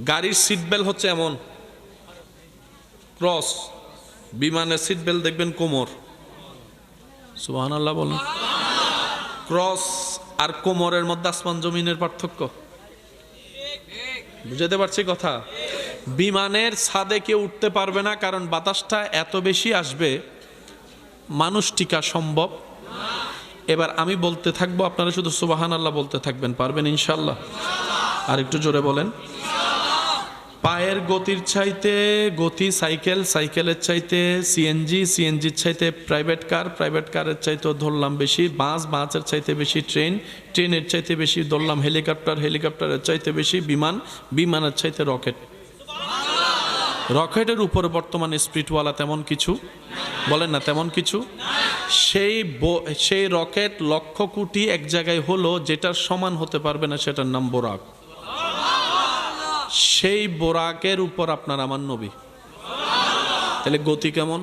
গাড়ির সিট বেল্ট হচ্ছে এমন ক্রস, বিমানের সিট বেল্ট দেখবেন কোমর। সুবহানাল্লাহ বলেন। ক্রস আর কোমরের মধ্যে আসমান জমিনের পার্থক্য। বুঝাতে পারছি কথা? বিমানের ছাদে কেউ উঠতে পারবে না, কারণ বাতাসটা এত বেশি আসবে, মানুষ টিকা সম্ভব। এবার আমি বলতে থাকবো, আপনারা শুধু সুবহানাল্লাহ বলতে থাকবেন, পারবেন ইনশাল্লাহ? আর একটু জোরে বলেন। পায়ের গতির চাইতে গতি সাইকেল, সাইকেলের চাইতে সিএনজি, সিএনজির চাইতে প্রাইভেট কার, প্রাইভেট কারের চাইতেও ধরলাম বেশি বাস, বাসের চাইতে বেশি ট্রেন, ট্রেনের চাইতে বেশি ধরলাম হেলিকপ্টার, হেলিকপ্টারের চাইতে বেশি বিমান, বিমানের চাইতে রকেট। রকেটের উপরে বর্তমানে স্পিডওয়ালা তেমন কিছু, বলেন না, তেমন কিছু। সেই রকেট লক্ষ কোটি এক জায়গায় হলো, যেটার সমান হতে পারবে না, সেটার নাম বোরাক। সেই বোরাকের উপর আপনার আমার নবী, তাহলে গতি কেমন?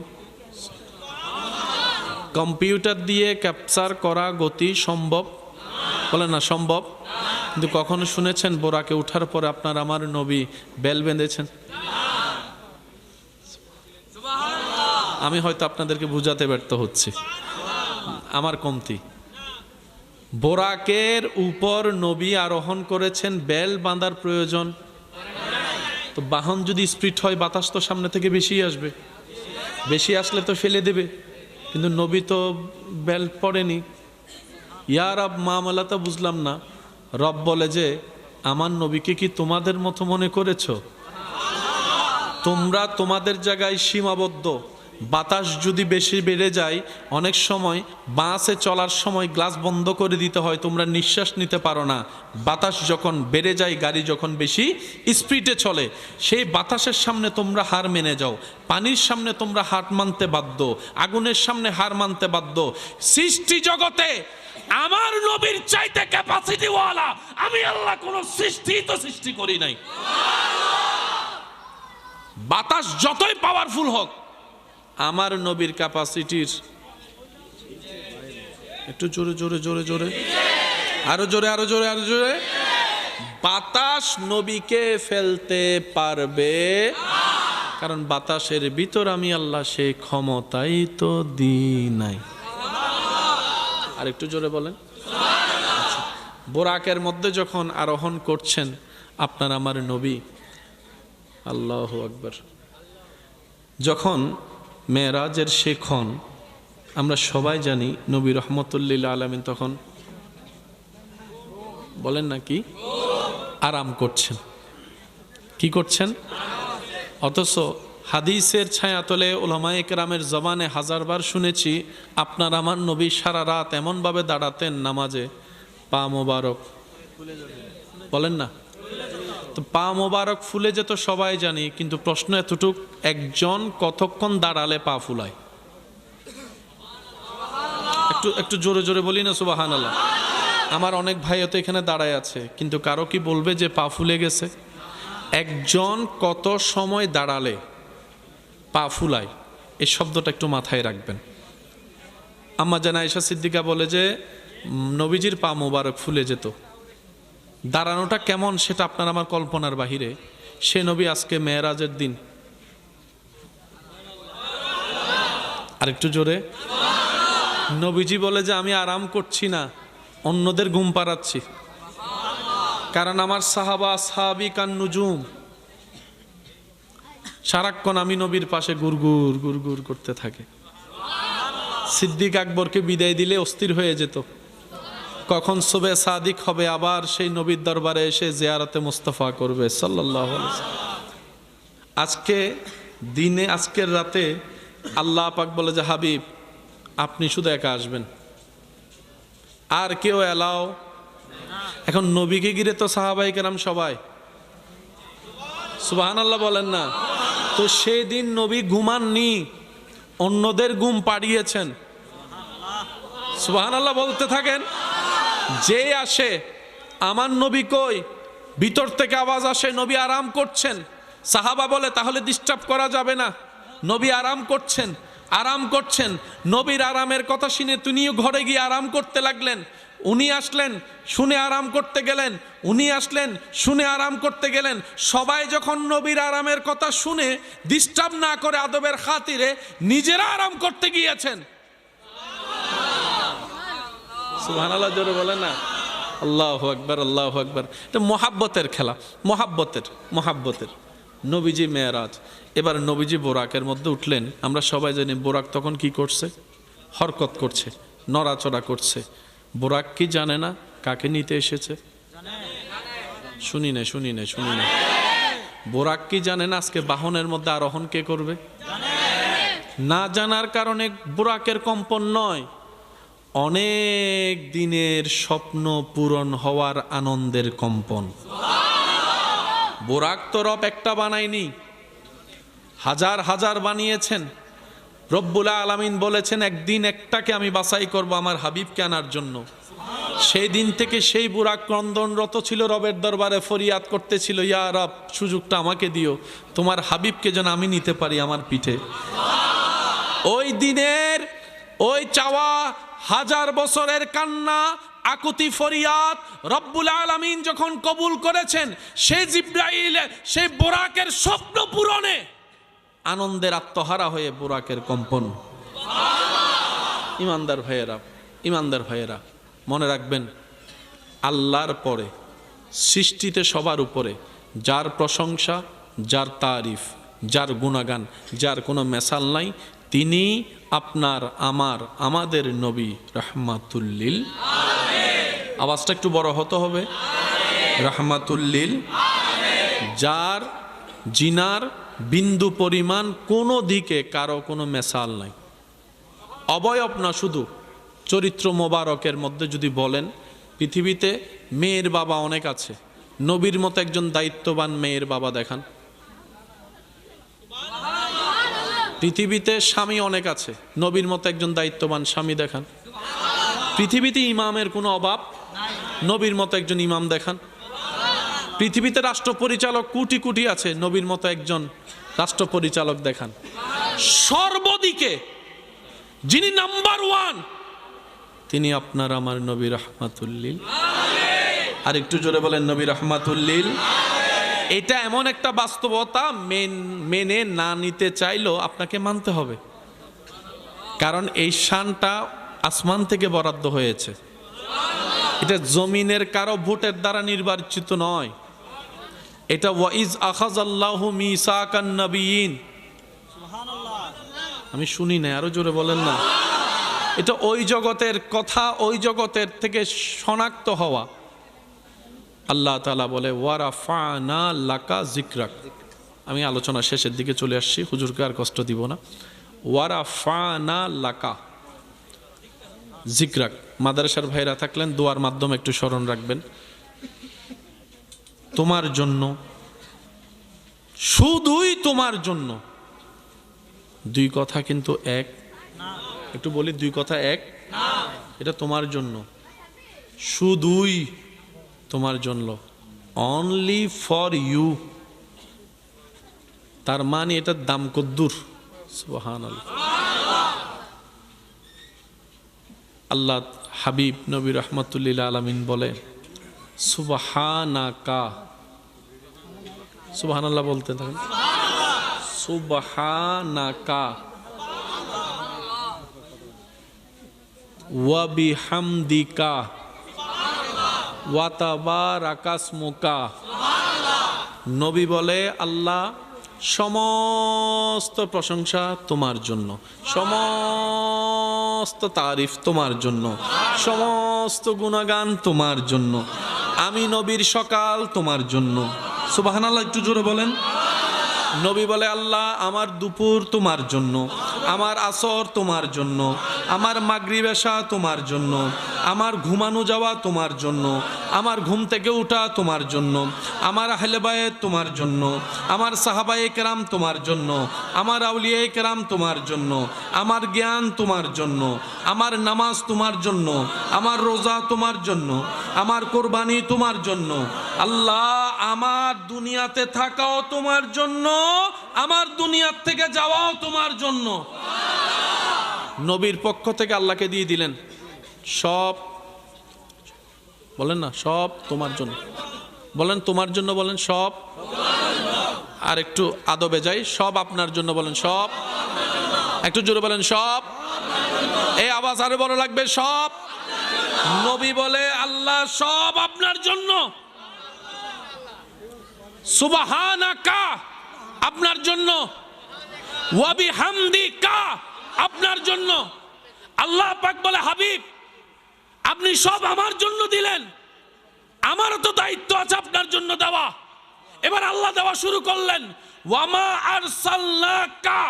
কম্পিউটার দিয়ে ক্যাপচার করা গতি সম্ভব, বলেন না, সম্ভব। কিন্তু কখনো শুনেছেন বোরাকে উঠার পরে আপনার আমার নবী বেল বেঁধেছেন? আমি হয়তো আপনাদেরকে বুঝাতে ব্যর্থ হচ্ছি, আমার কমতি। বোরাকের উপর নবী আরোহণ করেছেন, বেল বাঁধার প্রয়োজন। তো বাহন যদি স্পিড হয়, বাতাস তো সামনে থেকে বেশি আসবে, বেশি আসলে তো ফেলে দেবে। কিন্তু নবী তো বেল পড়েনি। ইয়া রব, মামলাটা বুঝলাম না। রব বলে যে, আমার নবীকে কি তোমাদের মতো মনে করেছো? তোমরা তোমাদের জায়গায় সীমাবদ্ধ, বাতাস যদি বেশি বেড়ে যায়, অনেক সময় বাসে চলার সময় গ্লাস বন্ধ করে দিতে হয়, তোমরা নিঃশ্বাস নিতে পারো না। বাতাস যখন বেড়ে যায়, গাড়ি যখন বেশি স্পিডে চলে, সেই বাতাসের সামনে তোমরা হার মেনে যাও। পানির সামনে তোমরা হার মানতে বাধ্য, আগুনের সামনে হার মানতে বাধ্য। সৃষ্টি জগতে আমার নবীর চাইতে ক্যাপাসিটিওয়ালা আমি আল্লাহ কোন সৃষ্টি করি নাই। বাতাস যতই পাওয়ারফুল হোক, আমার নবীর ক্যাপাসিটির একটু জোরে জোরে জোরে জোরে আরো জোরে আরো জোরে আরো জোরে, বাতাস নবীকে ফেলতে পারবে, কারণ বাতাসের ভিতর আমি আল্লাহ সেই ক্ষমতাই তো দিই নাই। আর একটু জোরে বলেন। আচ্ছা, বোরাকের মধ্যে যখন আরোহণ করছেন আপনার আমার নবী, আল্লাহু আকবার, যখন মেরাজের শেখন আমরা সবাই জানি নবী রহমতুল্লিল আলামিন তখন বলেন না কি আরাম করছেন। কি করছেন? অথচ হাদিসের ছায়াতলে উলামায়ে কেরামের জবানে হাজারবার শুনেছি আপনার আমার নবী সারা রাত এমনভাবে দাঁড়াতেন নামাজে, পা মোবারক বলেন না তো, পা মোবারক ফুলে যেত সবাই জানি, কিন্তু প্রশ্ন এতটুক, একজন কতক্ষণ দাঁড়ালে পা ফুলায়? একটু একটু জোরে জোরে বলি না সুবহানাল্লাহ। আমার অনেক ভাই তো এখানে দাঁড়ায় আছে, কিন্তু কারো কি বলবে যে পা ফুলে গেছে? একজন কত সময় দাঁড়ালে পা ফুলায়, এই শব্দটা একটু মাথায় রাখবেন। আম্মা জান আয়েশা সিদ্দিকা বলে যে নবীজির পা মোবারক ফুলে যেত। দাঁড়ানোটা কেমন সেটা আপনার আমার কল্পনার বাহিরে। সে নবী আজকে মেরাজের দিন, আরেকটু জোরে, নবীজি বলে যে আমি আরাম করছি না, অন্যদের ঘুম পাড়াচ্ছি, কারণ আমার সাহাবা সাহাবী কান নুজুম, সারাক্ষণ আমি নবীর পাশে গুরগুর গুরগুর করতে থাকে। সিদ্দিক আকবরকে বিদায় দিলে অস্থির হয়ে যেত, কখন সুবে সাদিক হবে, আবার সেই নবীর দরবারে এসে জিয়ারতে মুস্তাফা করবে সাল্লাল্লাহু আলাইহি ওয়াসাল্লাম। আজকে দিনে, আজকের রাতে আল্লাহ পাক বলে যে হাবিব আপনি শুধু একা আসবেন, আর কেউ এলাও। এখন নবীকে ঘিরে তো সাহাবায়ে কেরাম সবাই সুবহানাল্লাহ বলেন না। তো সেই দিন নবী ঘুমাননি, অন্যদের ঘুম পাড়িয়েছেন। সুবহানাল্লাহ বলতে থাকেন। যে আসে আমার নবী কই, ভিতর থেকে আওয়াজ আসে নবী আরাম করছেন। সাহাবা বলে তাহলে ডিস্টার্ব করা যাবে না, নবী আরাম করছেন আরাম করছেন। নবীর আরামের কথা শুনে তিনিও ঘরে গিয়ে আরাম করতে লাগলেন। উনি আসলেন, শুনে আরাম করতে গেলেন, উনি আসলেন, শুনে আরাম করতে গেলেন। সবাই যখন নবীর আরামের কথা শুনে ডিস্টার্ব না করে আদবের খাতিরে নিজেরা আরাম করতে গিয়েছেন। সুবহানাল্লাহ জোরে বলেন না। আল্লাহু আকবার আল্লাহু আকবার। এটা মোহাব্বতের খেলা, মোহাব্বতের নবীজি মেরাজ। এবার নবীজি বোরাকের মধ্যে উঠলেন। আমরা সবাই জানি বোরাক তখন কি করছে? হরকত করছে, নড়াচড়া করছে। বোরাক কি জানে না কাকে নিতে এসেছে? শুনি না। বোরাক কি জানে না আজকে বাহনের মধ্যে আরোহণ কে করবে? না জানার কারণে বোরাকের কম্পন নয়, অনেক দিনের স্বপ্ন পূরণ হওয়ার আনন্দের কম্পন। বোরাক তো রব একটা বানায়নি, হাজার হাজার বানিয়েছেন। রব্বুল আলামিন বলেছেন একদিন একটাকে আমি বাছাই করব আমার হাবিবকে আনার জন্য। সেই দিন থেকে সেই বুরাক ক্রন্দনরত ছিল, রবের দরবারে ফরিয়াদ করতেছিল, ইয়া রব সুযোগটা আমাকে দিও, তোমার হাবিবকে যেন আমি নিতে পারি আমার পিঠে। ওই দিনের ওই চাওয়া, হাজার বছরের কান্না, আকুতি ফরিয়াদ রব্বুল আলামিন যখন কবুল করেছেন, সেই জিবরাইল সেই বোরাকের স্বপ্ন পূরণে আনন্দের আত্মহারা হয়ে বোরাকের কম্পন। ইমানদার ভাইয়েরা মনে রাখবেন, আল্লাহর পরে সৃষ্টিতে সবার উপরে যার প্রশংসা, যার তারিফ, যার গুণগান, যার কোনো মেসাল নাই, তিনি আপনার আমাদের নবী রাহমাতুল্লিল। আওয়াজটা একটু বড় হতে হবে। রাহমাতুল্লিল, যার জিনার বিন্দু পরিমাণ কোনো দিকে কারো কোনো মেসাল নাই। অবয়ব না, শুধু চরিত্র মোবারকের মধ্যে যদি বলেন, পৃথিবীতে মেয়ের বাবা অনেক আছে, নবীর মতো একজন দায়িত্ববান মেয়ের বাবা দেখান। পৃথিবীতে স্বামী অনেক আছে, নবীর মতো একজন দায়িত্ববান স্বামী দেখান। পৃথিবীতে ইমামের কোনো অভাব, নবীর মতো একজন ইমাম দেখান। পৃথিবীতে রাষ্ট্র পরিচালক কোটি কোটি আছে, নবীর মতো একজন রাষ্ট্র পরিচালক দেখান। সর্বদিকে যিনি নাম্বার ওয়ান, তিনি আপনার আমার নবী রাহমাতুল্লিল। আর একটু জোরে বলেন নবী রাহমাতুল্লিল। এটা এমন একটা বাস্তবতা, মেনে না নিতে চাইলেও আপনাকে মানতে হবে, কারণ এই শানটা আসমান থেকে বরাদ্দ হয়েছে। এটা জমিনের কারো ভোটের দ্বারা নির্বাচিত নয়। এটা ওয়াইজ আখাযাল্লাহু মিসাকান নাবিয়িন, আমি শুনি না, আরো জোরে বলেন না। এটা ওই জগতের কথা, ওই জগতের থেকে শনাক্ত হওয়া। আল্লাহ তাআলা বলে ওয়ারাফানা লাকা যিকরাক। আমি আলোচনা শেষের দিকে চলে আসছি, হুজুরকে আর কষ্ট দিব না। ওয়ারাফানা লাকা যিকরাক। মাদ্রাসার ভাইরা থাকলেন দোয়ার মাধ্যমে একটু স্মরণ রাখবেন। তোমার জন্য, শুধুই তোমার জন্য। দুই কথা কিন্তু এক, একটু বলি, দুই কথা এক। এটা তোমার জন্য, শুধুই তোমার জন্য, অনলি ফর ইউ। তার মানে এটার দাম কদ্দুর। সুবহানাল্লাহ। আল্লাহ হাবিব নবী রাহমাতুল্লিল আলামিন বলে সুবহানাকা, সুবহানাল্লাহ বলতে থাকেন, সুবহানাকা ওয়া বিহামদিকা ওয়া তাবারাকা ইসমুকা। নবী বলে আল্লাহ সমস্ত প্রশংসা তোমার জন্য, সমস্ত তারিফ তোমার জন্য, সমস্ত গুণগান তোমার জন্য। আমি নবীর সকাল তোমার জন্য। সুবহানাল্লাহ, একটু জোরে বলেন। নবী বলে আল্লাহ আমার দুপুর তোমার জন্য, আমার আসর তোমার জন্য, আমার মাগরিব এশা তোমার জন্য, আমার ঘুমানো যাওয়া তোমার জন্য, আমার ঘুম থেকে ওঠা তোমার জন্য, আমার আহলে বায়ত তোমার জন্য, আমার সাহাবায়ে কেরাম তোমার জন্য, আমার আউলিয়ায়ে কেরাম তোমার জন্য, আমার জ্ঞান তোমার জন্য, আমার নামাজ তোমার জন্য, আমার রোজা তোমার জন্য, আমার কোরবানি তোমার জন্য। আল্লাহ আমার দুনিয়াতে থাকাও তোমার জন্য, আমার দুনিয়ার থেকে যাওয়াও তোমার জন্য। নবীর পক্ষ থেকে আল্লাহকে দিয়ে দিলেন সব, বলেন না সব তোমার জন্য, বলেন তোমার জন্য, বলেন সব। আর একটু আদবে যাই, সব আপনার জন্য, বলেন সব। একটু জোরে বলেন সব। এই আওয়াজ আরো বড় লাগবে, সব। নবী বলে আল্লাহ সব আপনার জন্য। সুবহানাকা আপনার জন্য, ওয়া বিহামদিকা আপনার জন্য। আল্লাহ পাক বলে হাবিব আপনি সব আমার জন্য দিলেন, আমারও তো দায়িত্ব আছে আপনার জন্য দেওয়া। এবার আল্লাহ দেওয়া শুরু করলেন, ওয়ামা আরসালনাকা।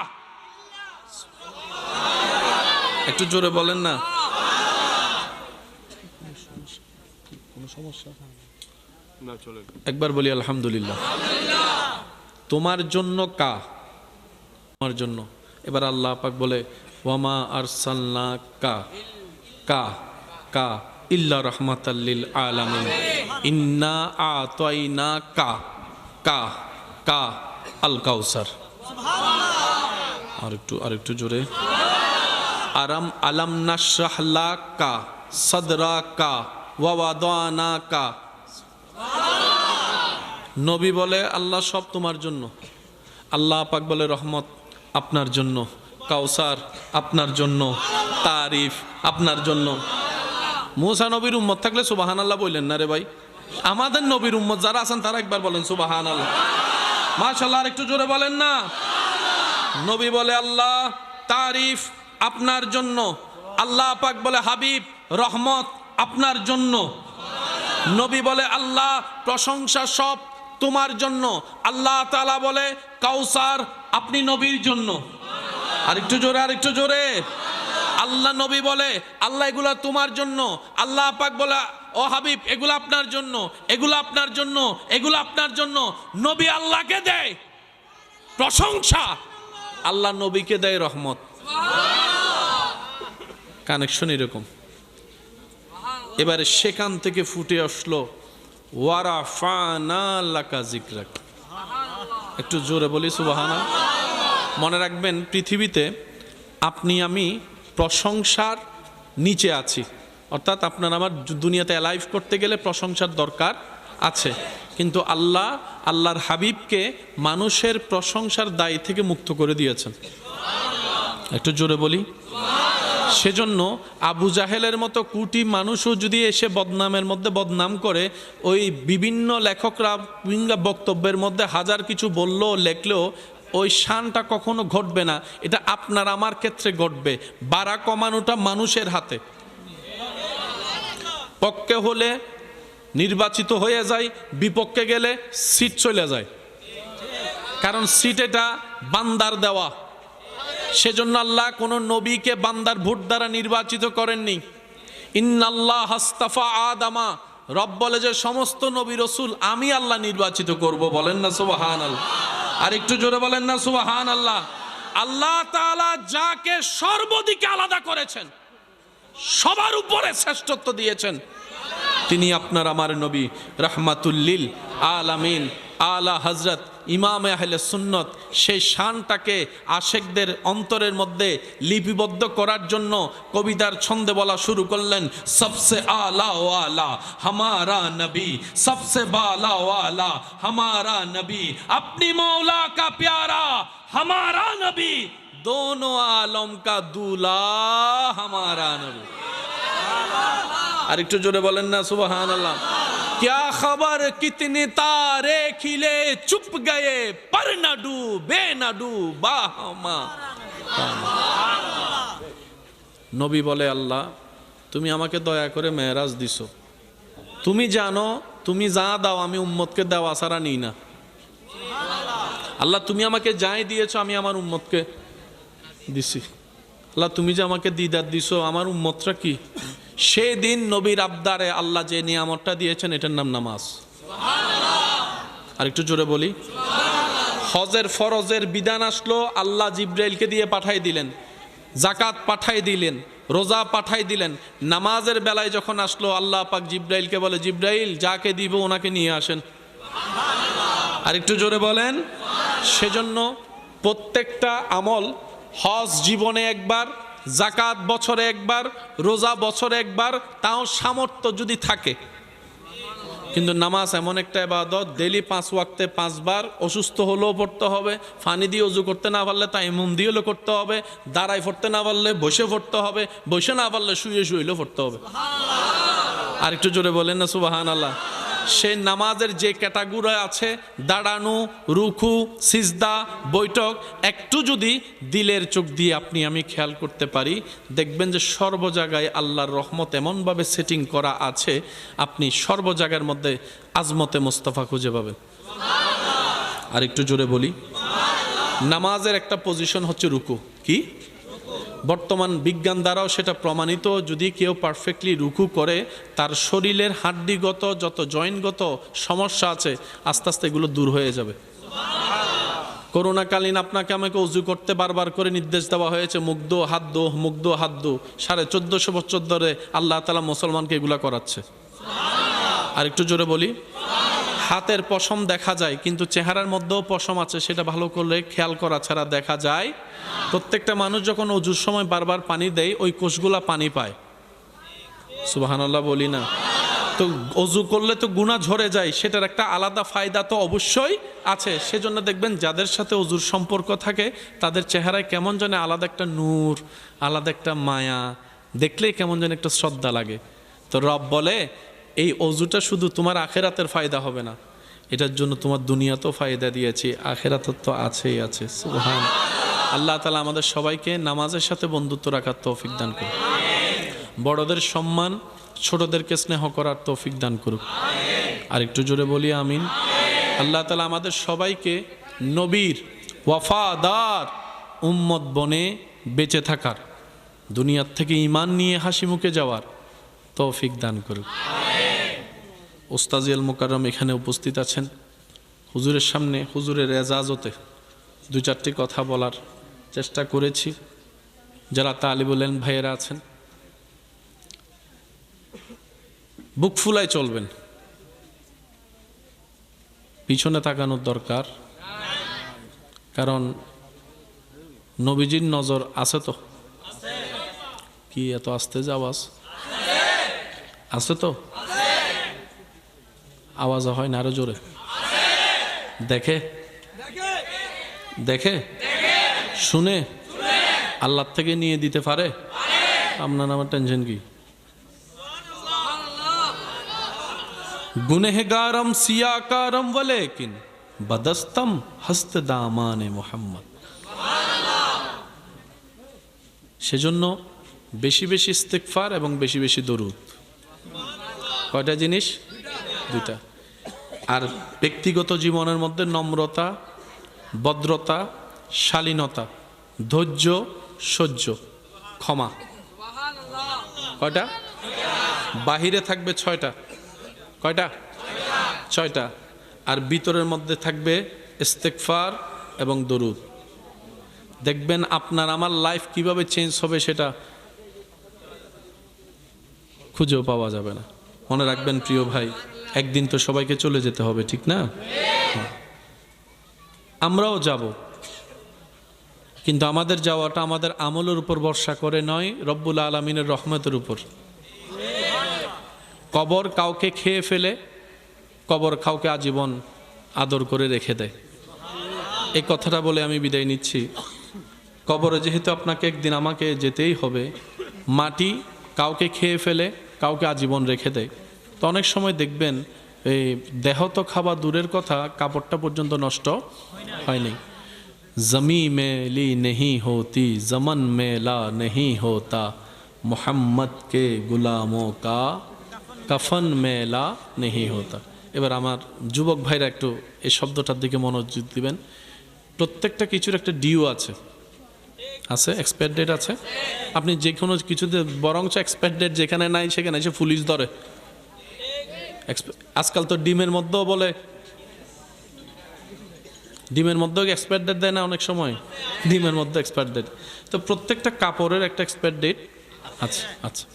একটু জোরে বলেন না। কোনো সমস্যা না, চলে একবার বলি আলহামদুলিল্লাহ। তোমার জন্য কা, তোমার জন্য। এবার আল্লাহ পাক বলে ওয়ামা আরসালনাকা কা কা ইল্লা রাহমাতাল লিল আলামিন ইন্না আতাইনাকা কা কা আল কাউসার। আরেকটু জোরে। আলাম নাশরাহ লাকা সাদরাকা ওয়া ওয়াদানাকা। নবী বলে আল্লাহ সব তোমার জন্য। আল্লাহ পাক বলে রহমত আপনার জন্য, কাউসার আপনার জন্য, তারিফ আপনার জন্য। মুসা নবীর উম্মত থাকলে সুবহানাল্লাহ বললেন না রে ভাই? আমাদের নবীর উম্মত যারা আছেন তারা একবার বলেন সুবহানাল্লাহ। মাশাআল্লাহ, আর একটু জোরে বলেন না। নবী বলে আল্লাহ তারিফ আপনার জন্য। আল্লাহ পাক বলে হাবিব রহমত আপনার জন্য। নবী বলে আল্লাহ প্রশংসা সব তোমার জন্য। আল্লাহ তাআলা বলে কাউসার আপনি নবীর জন্য। আরেকটু জোরে, আরেকটু জোরে। আল্লাহ নবী বলে আল্লাহ এগুলা তোমার জন্য। আল্লাহ পাক বলে ও হাবিব এগুলো আপনার জন্য, এগুলো আপনার জন্য, এগুলো আপনার জন্য। নবী আল্লাহকে দেয় প্রশংসা, আল্লাহ নবীকে দেয় রহমত। কানেকশন এরকম। এবারে সেখান থেকে ফুটে আসলো ওয়ারাফানা লাকা যিকরাক। একটু জোরে বলি সুবহানাল্লাহ। মনে রাখবেন পৃথিবীতে আপনি আমি প্রশংসার নিচে আছি, অর্থাৎ আপনার আমার দুনিয়াতে অ্যালাইভ করতে গেলে প্রশংসার দরকার আছে, কিন্তু আল্লাহ আল্লাহর হাবিবকে মানুষের প্রশংসার দায় থেকে মুক্ত করে দিয়েছেন। একটু জোরে বলি। সেজন্য আবু জাহেলের মতো কোটি মানুষও যদি এসে বদনামের মধ্যে বদনাম করে, ওই বিভিন্ন লেখকরা বক্তব্যের মধ্যে হাজার কিছু বললেও লেখলেও ওই শানটা কখনো ঘটবে না। এটা আপনার আমার ক্ষেত্রে ঘটবে। বাড়া কমানোটা মানুষের হাতে। পক্ষে হলে নির্বাচিত হয়ে যায়, বিপক্ষে গেলে সিট চলে যায়, কারণ সিট এটা বান্দার দেওয়া। সেজন্য আল্লাহ কোন নবীকে বান্দার ভোট দ্বারা নির্বাচিত করেননি। ইন্নাল্লাহ হাস্তাফা আদামা, রব বলে যে সমস্ত নবী রসুল আমি আল্লাহ নির্বাচিত করব। বলেন না সুবহানাল্লাহ। আর একটু জোরে বলেন না সুবহানাল্লাহ। আল্লাহ তাআলা যাকে সর্বদিকে আলাদা করেছেন, সবার উপরে শ্রেষ্ঠত্ব দিয়েছেন, তিনি আপনার আমার নবী রাহমাতুল লিল আলামিন আলা হযরত ইমাম আহলে সুন্নত। সেই শানটাকে আশেকদের অন্তরের মধ্যে লিপিবদ্ধ করার জন্য কবিতার ছন্দে বলা শুরু করলেন, সবসে আলা ওয়ালা হামারা নবী, সবসে বালা ওয়ালা হামারা নবী, अपनी मौला का प्यारा हमारा नबी, दोनों आलम का दूल्हा हमारा नबी। আর একটু জোরে বলেন না সুবহানাল্লাহ। क्या खबर कितने तारे खिले चुप गए पर न डूबे न डूबा हमारा। নবী বলে আল্লাহ তুমি আমাকে দয়া করে মেরাজ দিছো, তুমি জানো তুমি যা দাও আমি উম্মতকে দেওয়া ছাড়া নিই না। আল্লাহ তুমি আমাকে যাই দিয়েছো আমি আমার উম্মতকে দিছি। আল্লাহ তুমি যে আমাকে দিদার দিছো আমার উম্মতরা কি? সেই দিন নবীর আবদারে আল্লাহ যে নিয়ামতটা দিয়েছেন এটার নাম নামাজ। আর একটু জোরে বলি। হজের ফরজের বিধান আসলো, আল্লাহ জিব্রাইলকে দিয়ে পাঠাই দিলেন, জাকাত পাঠাই দিলেন, রোজা পাঠাই দিলেন। নামাজের বেলায় যখন আসলো আল্লাহ পাক জিব্রাইলকে বলে জিব্রাইল যাকে দিব ওনাকে নিয়ে আসেন। আর একটু জোরে বলেন। সেজন্য প্রত্যেকটা আমল, হজ জীবনে একবার, জাকাত বছরে একবার, রোজা বছরে একবার, তাও সামর্থ্য যদি থাকে। কিন্তু নামাজ এমন একটা ইবাদত ডেইলি 5 ওয়াক্তে 5 বার, অসুস্থ হলেও পড়তে হবে, পানি দিয়ে ওযু করতে না পারলে তায়াম্মুম দিয়ে হলেও করতে হবে, দাঁড়ায় পড়তে না পারলে বসে পড়তে হবে, বসে না পারলে শুয়ে শুয়েও পড়তে হবে। আর একটু জোরে বলেন না সুবহানাল্লাহ। সেই নামাজের যে ক্যাটাগরি আছে, দাঁড়ানো, রুকু, সিজদা, বৈঠক, একটু যদি দিলের চোখ দিয়ে আপনি আমি খেয়াল করতে পারি, দেখবেন যে সর্ব জায়গায় আল্লাহর রহমত এমনভাবে সেটিং করা আছে, আপনি সর্ব জায়গার মধ্যে আজমতে মোস্তফা খুঁজে পাবেন। আর একটু জোরে বলি। নামাজের একটা পজিশন হচ্ছে রুকু। কি? বর্তমান বিজ্ঞান দ্বারাও সেটা প্রমাণিত, যদি কেউ পারফেক্টলি রুকু করে তার শরীরের হাড্ডিগত যত জয়েন্টগত সমস্যা আছে আস্তে আস্তে এগুলো দূর হয়ে যাবে। করোনাকালীন আপনাকে আমাকে উজু করতে বারবার করে নির্দেশ দেওয়া হয়েছে, মুখ দো হাত দো, মুখ দো হাত দো। 1450 বছর ধরে আল্লাহ তাআলা মুসলমানকে এগুলা করাচ্ছে। আর একটু জোরে বলি। হাতের পশম দেখা যায় কিন্তু চেহারার মধ্যেও পশম আছে, সেটা ভালো করে খেয়াল করা ছাড়া দেখা যায়। প্রত্যেকটা মানুষ যখন ওজুর সময় বারবার পানি দেয় ওই কোষগুলা পানি পায়। সুবহানাল্লাহ বলি না? তো ওজু করলে তো গুনাহ ঝরে যায়, সেটার একটা আলাদা ফায়দা তো অবশ্যই আছে। সেজন্য দেখবেন যাদের সাথে ওজুর সম্পর্ক থাকে তাদের চেহারায় কেমন যেন আলাদা একটা নূর, আলাদা একটা মায়া, দেখলেই কেমন যেন একটা শ্রদ্ধা লাগে। তো রব বলে এই ওযুটা শুধু তোমার আখেরাতের ফায়দা হবে না, এটার জন্য তোমার দুনিয়াতেও ফায়দা দিয়েছি, আখেরাতের তো আছেই আছে। সুবহান আল্লাহ তাআলা আমাদের সবাইকে নামাজের সাথে বন্ধুত্ব রাখার তৌফিক দান করুন, বড়দের সম্মান, ছোটদেরকে স্নেহ করার তৌফিক দান করুন। আর একটু জোরে বলি আমিন। আল্লাহ তাআলা আমাদের সবাইকে নবীর ওয়াফাদার উম্মত বনে বেঁচে থাকার, দুনিয়ার থেকে ঈমান নিয়ে হাসি মুখে যাওয়ার তৌফিক দান করুক। ওস্তাজি আল মুকাররম এখানে উপস্থিত আছেন। হুজুরের সামনে হুজুরের এজাজতে দু চারটি কথা বলার চেষ্টা করেছি। যারা তালিবুল ইলম ভাইয়েরা আছেন, বুক ফুলায় চলবেন, পিছনে তাকানোর দরকার, কারণ নবীজির নজর আছে তো। কি এত আস্তে যে আওয়াজ আছে তো? আওয়াজ হয় না, আরো জোরে। দেখে দেখে শুনে আল্লাহ থেকে নিয়ে দিতে পারে। আপনার আমার টেনশন কি? গুনেহগারম সিয়াকারম ওয়ালাকিন বদস্তম হস্ত দামানে মুহাম্মদ। সেজন্য বেশি বেশি ইস্তেগফার এবং বেশি বেশি দরুদ। কয়টা জিনিস? দুইটা। আর ব্যক্তিগত জীবনের মধ্যে নম্রতা, ভদ্রতা, শালীনতা, ধৈর্য, সহ্য, ক্ষমা। কয়টা? বাহিরে থাকবে 6টা। কয়টা? 6টা। আর ভিতরের মধ্যে থাকবে ইস্তেগফার এবং দরুদ। দেখবেন আপনার আমার লাইফ কিভাবে চেঞ্জ হবে সেটা খুঁজেও পাওয়া যাবে না। মনে রাখবেন প্রিয় ভাই, একদিন তো সবাইকে চলে যেতে হবে, ঠিক না? আমরাও যাব, কিন্তু আমাদের যাওয়াটা আমাদের আমলের উপর ভরসা করে নয়, রব্বুল আলামিনের রহমতের উপর। কবর কাউকে খেয়ে ফেলে, কবর কাউকে আজীবন আদর করে রেখে দেয়। এই কথাটা বলে আমি বিদায় নিচ্ছি। কবরে যেহেতু আপনাকে একদিন আমাকে যেতেই হবে, মাটি কাউকে খেয়ে ফেলে, কাউকে আজীবন রেখে দেয়। তো অনেক সময় দেখবেন এই দেহ তো খাওয়া দূরের কথা, কাপড়টা পর্যন্ত নষ্ট হয়নি। জমি মে লি নেহি হোতি, জমন মে লা নেহি হোতা, মোহাম্মদ কে গুলামো কা কাফন মে লা নেহি হোতা। এবার আমার যুবক ভাইরা একটু এই শব্দটার দিকে মনোযোগ দিবেন। প্রত্যেকটা কিছুর একটা ডিউ আছে, এক্সপায়ার ডেট আছে। আপনি যে কোনো কিছুতে বরঞ্চ এক্সপায়ার ডেট যেখানে নাই সেখানে এসে পুলিশ ধরে। আজকাল তো ডিমের মধ্যেও বলে, ডিমের মধ্যেও এক্সপায়ার ডেট দেয় না অনেক সময়, ডিমের মধ্যে এক্সপায়ার ডেট। তো প্রত্যেকটা কাপড়ের একটা এক্সপায়ার ডেট আছে। আচ্ছা,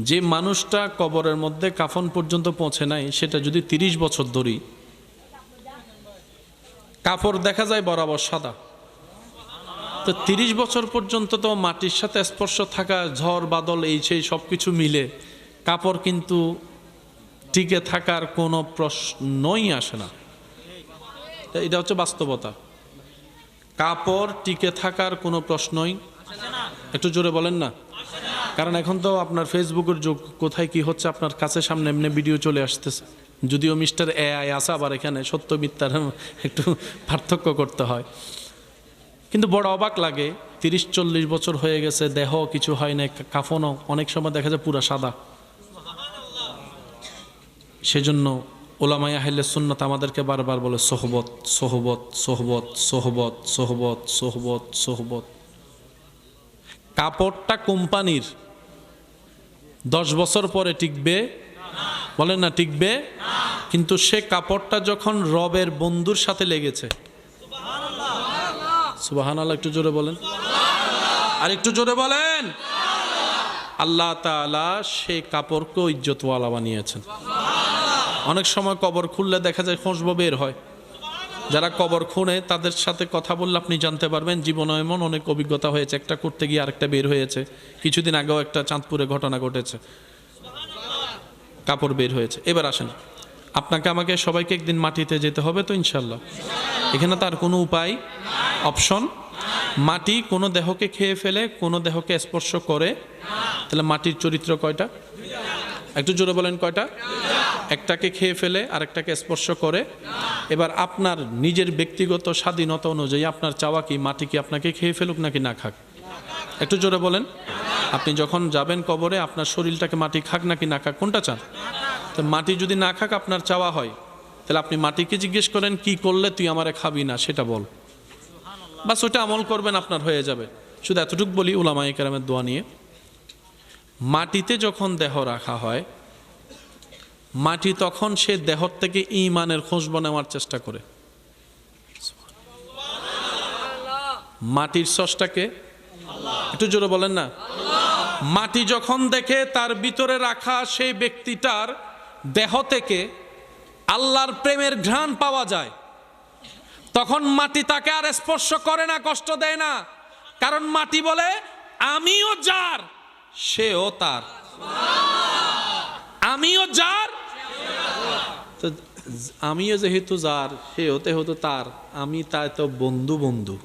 যে মানুষটা কবরের মধ্যে কাফন পর্যন্ত পৌঁছে নাই, সেটা যদি 30 বছর ধরি, কাপড় দেখা যায় বরাবর সাদা, তো 30 বছর পর্যন্ত তো মাটির সাথে স্পর্শ থাকা, ঝড় বাদল এই সেই সব কিছু মিলে কাপড় কিন্তু টিকে থাকার কোনো প্রশ্নই আসে না। এটা হচ্ছে বাস্তবতা। কাপড় টিকে থাকার কোনো প্রশ্নই, একটু জোরে বলেন না। কারণ এখন তো আপনার ফেসবুকের যুগ, কোথায় কি হচ্ছে আপনার কাছে সামনে এমনি ভিডিও চলে আসতেছে। যদিও মিস্টার এআই আছে, আবার এখানে সত্য মিথ্যার একটু পার্থক্য করতে হয়। কিন্তু বড় অবাক লাগে, 30-40 বছর হয়ে গেছে, দেহ কিছু হয় না, কাফনও অনেক সময় দেখা যায় পুরা সাদা। সেজন্য উলামায়ে আহলে সুন্নাত আমাদেরকে বারবার বলে সোহবত, সোহবত, সোহবত, সোহবত, সোহবত, সোহবত, সোহবত। কাপড়টা কোম্পানির 10 বছর পরে টিকবে, বলেন না টিকবে, কিন্তু সে কাপড়টা যখন রবের বন্ধুর সাথে লেগেছে, সুবহানাল্লাহ, একটু জোরে বলেন, আর একটু জোরে বলেন, আল্লাহ তাআলা সেই কাপড়কে ইজ্জতওয়ালা বানিয়েছেন। অনেক সময় কবর খুললে দেখা যায় খুশবু বের হয়। যারা কবর খুনে তাদের সাথে কথা বললে আপনি জানতে পারবেন জীবনে এমন অনেক অভিজ্ঞতা হয়েছে, একটা করতে গিয়ে আরেকটা বের হয়েছে। কিছুদিন আগেও একটা চাঁদপুরে ঘটনা ঘটেছে, কাপড় বের হয়েছে। এবার আসেন, আপনাকে আমাকে সবাইকে একদিন মাটিতে যেতে হবে তো ইনশাল্লাহ। এখানে তার কোনো উপায়, অপশন, মাটি কোনো দেহকে খেয়ে ফেলে, কোনো দেহকে স্পর্শ করে। তাহলে মাটির চরিত্র কয়টা? একটু জোরে বলেন, কয়টা? একটাকে খেয়ে ফেলে, আরেকটাকে স্পর্শ করে। এবার আপনার নিজের ব্যক্তিগত স্বাধীনতা অনুযায়ী আপনার চাওয়া কি মাটি কি আপনাকে খেয়ে ফেলুক নাকি না খাক? একটু জোরে বলেন। আপনি যখন যাবেন কবরে, আপনার শরীরটাকে মাটি খাক নাকি না খাক, কোনটা চান? তো মাটি যদি না খাক আপনার চাওয়া হয়, তাহলে আপনি মাটিকে জিজ্ঞেস করেন কি করলে তুই আমারে খাবি না, সেটা বল, বাস ওটা আমল করবেন, আপনার হয়ে যাবে। শুধু এতটুকু বলি উলামায়ে কেরামের দোয়া নিয়ে, মাটিতে যখন দেহ রাখা হয়, মাটি তখন সে দেহর থেকে ঈমানের খুশবু নেওয়ার চেষ্টা করে। মাটির স্রষ্টাকে একটু জোরে বলেন না। মাটি যখন দেখে তার ভিতরে রাখা সেই ব্যক্তিটার দেহ থেকে আল্লাহর প্রেমের ঘ্রাণ পাওয়া যায়, তখন মাটি তাকে আর স্পর্শ করে না, কষ্ট দেয় না, কারণ মাটি বলে আমিও যার সেও তার, আমিও যার, তো আমিও যেহেতু যার সেও তেহেতু তার, আমি তাই তো বন্ধু বন্ধু,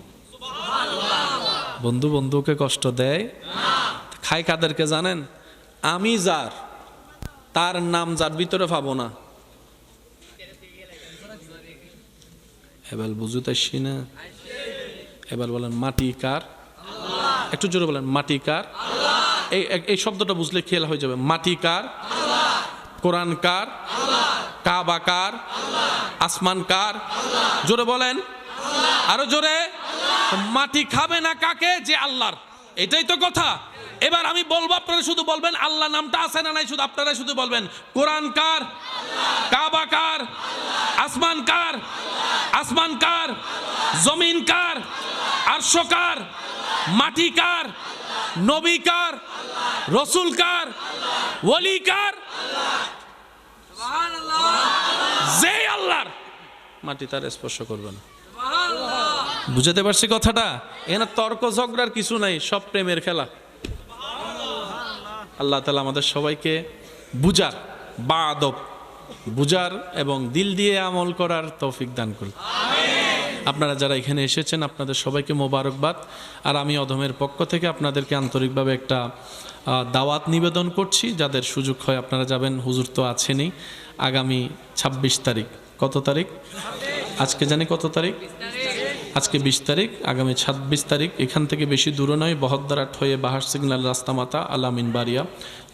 বন্ধু বন্ধুকে কষ্ট দেয়, খায় কাদেরকে জানেন? আমি যার, তার নাম যার ভিতরে পাবো না। এবার বুঝুতাইছি না? এবার বলেন মাটি কার? একটু জোরে বলেন মাটি কার? এই শব্দটা বুঝলে খেয়াল হয়ে যাবে। মাটি কার? কোরআন কার? কাবা কার? আসমান কার? জোরে বলেন, আরো জোরে। মাটি খাবে না কাকে? যে আল্লাহর, এটাই তো কথা। এবার আমি বলবো, আপনারা শুধু বলবেন আল্লাহ নামটা আছে না নাই, শুধু আপনারা শুধু বলবেন কোরআন কার? কাবা কার? আসমান কার? আসমান কার? জমিন কার? আরশ কার? মাটি কার? নবী কার? রসুল কার? ওলি কার? যে আল্লাহর, মাটি তার স্পর্শ করবে না। বুঝাতে পারছি কথাটা? এখানে তর্ক ঝগড়ার কিছু নাই, সব প্রেমের খেলা। আল্লাহ তাআলা আমাদের সবাইকে বুঝার, বা আদব বুঝার এবং দিল দিয়ে আমল করার তৌফিক দান করুন। আপনারা যারা এখানে এসেছেন আপনাদের সবাইকে মোবারকবাদ। আর আমি অধমের পক্ষ থেকে আপনাদেরকে আন্তরিকভাবে একটা দাওয়াত নিবেদন করছি, যাদের সুযোগ হয় আপনারা যাবেন। হুজুর তো আছেনই। আগামী 26 তারিখ, কত তারিখ আজকে জানি, কত তারিখ আজকে 20 তারিখ, আগামী 26 তারিখ এখান থেকে বেশি দূরে নয়, বহদ্দারহাট হয়ে বাহার সিগন্যাল রাস্তা মাতা আলামিন বাড়িয়া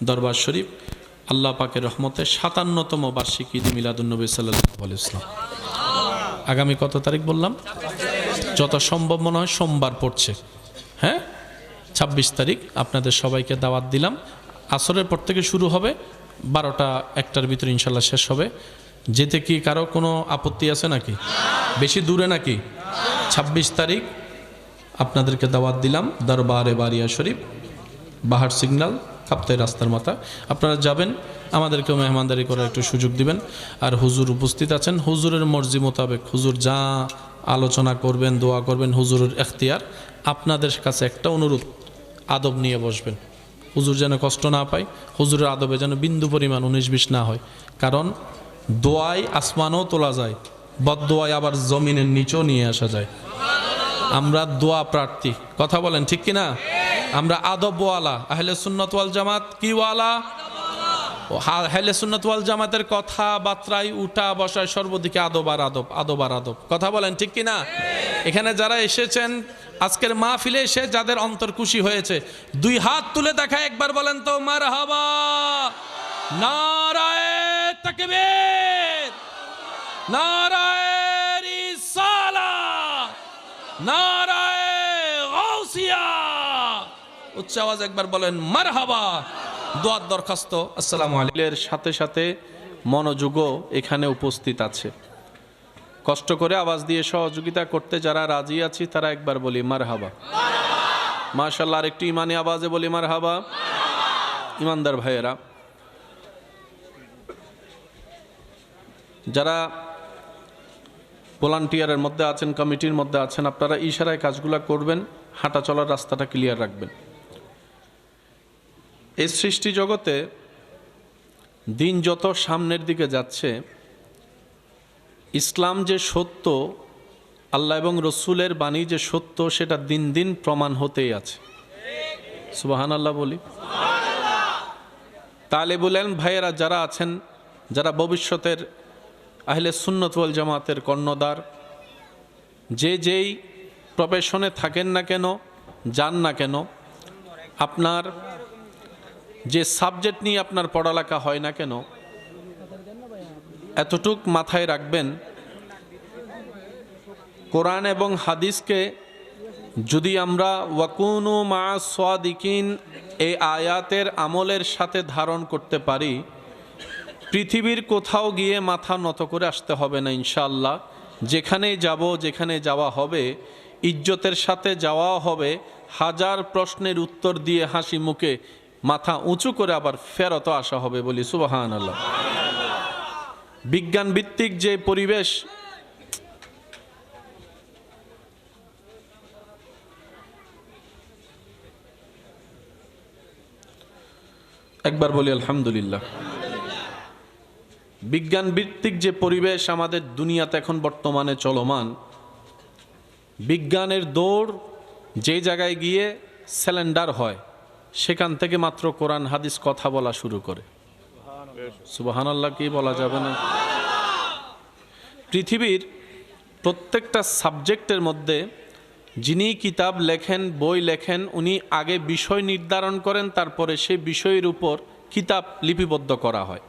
দরবার শরীফ, আল্লাহ পাকের রহমতে 57তম বার্ষিকী ঈদ মিলাদুন্নবী সাল্লাল্লাহু আলাইহি ওয়াসাল্লাম। আগামী কত তারিখ বললাম? যত সম্ভব মনে হয় সোমবার পড়ছে, হ্যাঁ 26 তারিখ। আপনাদের সবাইকে দাওয়াত দিলাম। আসরের পর থেকে শুরু হবে, 12টা 1টার ভিতরে ইনশাল্লাহ শেষ হবে। যেতে কি কারো কোনো আপত্তি আছে নাকি? বেশি দূরে নাকি? 26 তারিখ আপনাদেরকে দাওয়াত দিলাম, দরবারে বারিয়া শরীফ, বাহার সিগন্যাল, কাপ্তাই রাস্তার মাথা। আপনারা যাবেন, আমাদেরকেও মেহমানদারি করার একটু সুযোগ দিবেন। আর হুজুর উপস্থিত আছেন, হুজুরের মর্জি মোতাবেক হুজুর যা আলোচনা করবেন, দোয়া করবেন, হুজুরের এখতিয়ার। আপনাদের কাছে একটা অনুরোধ, আদব নিয়ে বসবেন, হুজুর যেন কষ্ট না পায়, হুজুরের আদবে যেন বিন্দু পরিমাণ 19-20 না হয়। কারণ দোয়ায় আসমানও তোলা যায়, বদদোয়ায় আবার জমিনের নিচেও নিয়ে আসা যায়। আমরা দোয়া প্রার্থী, কথা বলেন ঠিক কিনা? আমরা আদবওয়ালা, আহলে সুন্নাত ওয়াল জামাত কি ওয়ালা? আহলে সুন্নাত ওয়াল জামাতের কথা বার্তায় উঠা বসায় সর্বদিকে আদব আর আদব, আদব আর আদব, কথা বলেন ঠিক কিনা? এখানে যারা এসেছেন আজকের মাহফিলে এসে যাদের অন্তর খুশি হয়েছে, 2 হাত তুলে দেখা, একবার বলেন তো মারহাবা, নারায়ে তাকবীর, নারায়ে রিসালাত, নারায়ে গাউসিয়া। উচ্চ আওয়াজ একবার বলেন মারহাবা। দোয়ার দরখাস্ত আসসালামু আলাইকুমের সাথে সাথে মনোযোগও এখানে উপস্থিত আছে। কষ্ট করে আওয়াজ দিয়ে সহযোগিতা করতে যারা রাজি আছি তারা একবার বলি মারহাবা। মাশাআল্লাহ, আর একটু ইমানি আওয়াজে বলি মারহাবা। ইমানদার ভাইয়েরা, যারা ভলান্টিয়ারের মধ্যে আছেন, কমিটির মধ্যে আছেন, আপনারা ইশারায় কাজগুলো করবেন, হাঁটা চলার রাস্তাটা ক্লিয়ার রাখবেন। এই সৃষ্টি জগতে দিন যত সামনের দিকে যাচ্ছে, ইসলাম যে সত্য, আল্লাহ এবং রসুলের বাণী যে সত্য, সেটা দিন দিন প্রমাণ হতেই আছে। সুবহানাল্লাহ বলি। তালেবুল ইলম ভাইয়েরা যারা আছেন, যারা ভবিষ্যতের আহলে সুন্নাত ওয়াল জামাতের কর্ণধার, যেই প্রফেশনে থাকেন না কেন, যান না কেন, আপনার যে সাবজেক্ট নিয়ে আপনার পড়ালেখা হয় না কেন, এতটুক মাথায় রাখবেন, কোরআন এবং হাদিসকে যদি আমরা ওয়াকুনু মা সাদিকিন এই আয়াতের আমলের সাথে ধারণ করতে পারি, পৃথিবীর কোথাও গিয়ে মাথা নত করে আসতে হবে না ইনশাআল্লাহ। যেখানেই যাব, যেখানে যাওয়া হবে ইজ্জতের সাথে যাওয়া হবে, হাজার প্রশ্নের উত্তর দিয়ে হাসি মুখে মাথা উঁচু করে আবার ফেরত আসা হবে, বলি সুবহানাল্লাহ। বিজ্ঞান ভিত্তিক যে পরিবেশ, একবার বলি আলহামদুলিল্লাহ। বিজ্ঞান ভিত্তিক যে পরিবেশ আমাদের দুনিয়াতে এখন বর্তমানে চলমান, বিজ্ঞানের দৌড় যে জায়গায় গিয়ে সিলিন্ডার হয়, সেখান থেকে মাত্র কোরআন হাদিস কথা বলা শুরু করে। সুবহানাল্লাহ কি বলা যাবে না? পৃথিবীর প্রত্যেকটা সাবজেক্টের মধ্যে যিনি কিতাব লেখেন, বই লেখেন, উনি আগে বিষয় নির্ধারণ করেন, তারপরে সেই বিষয়ের উপর কিতাব লিপিবদ্ধ করা হয়।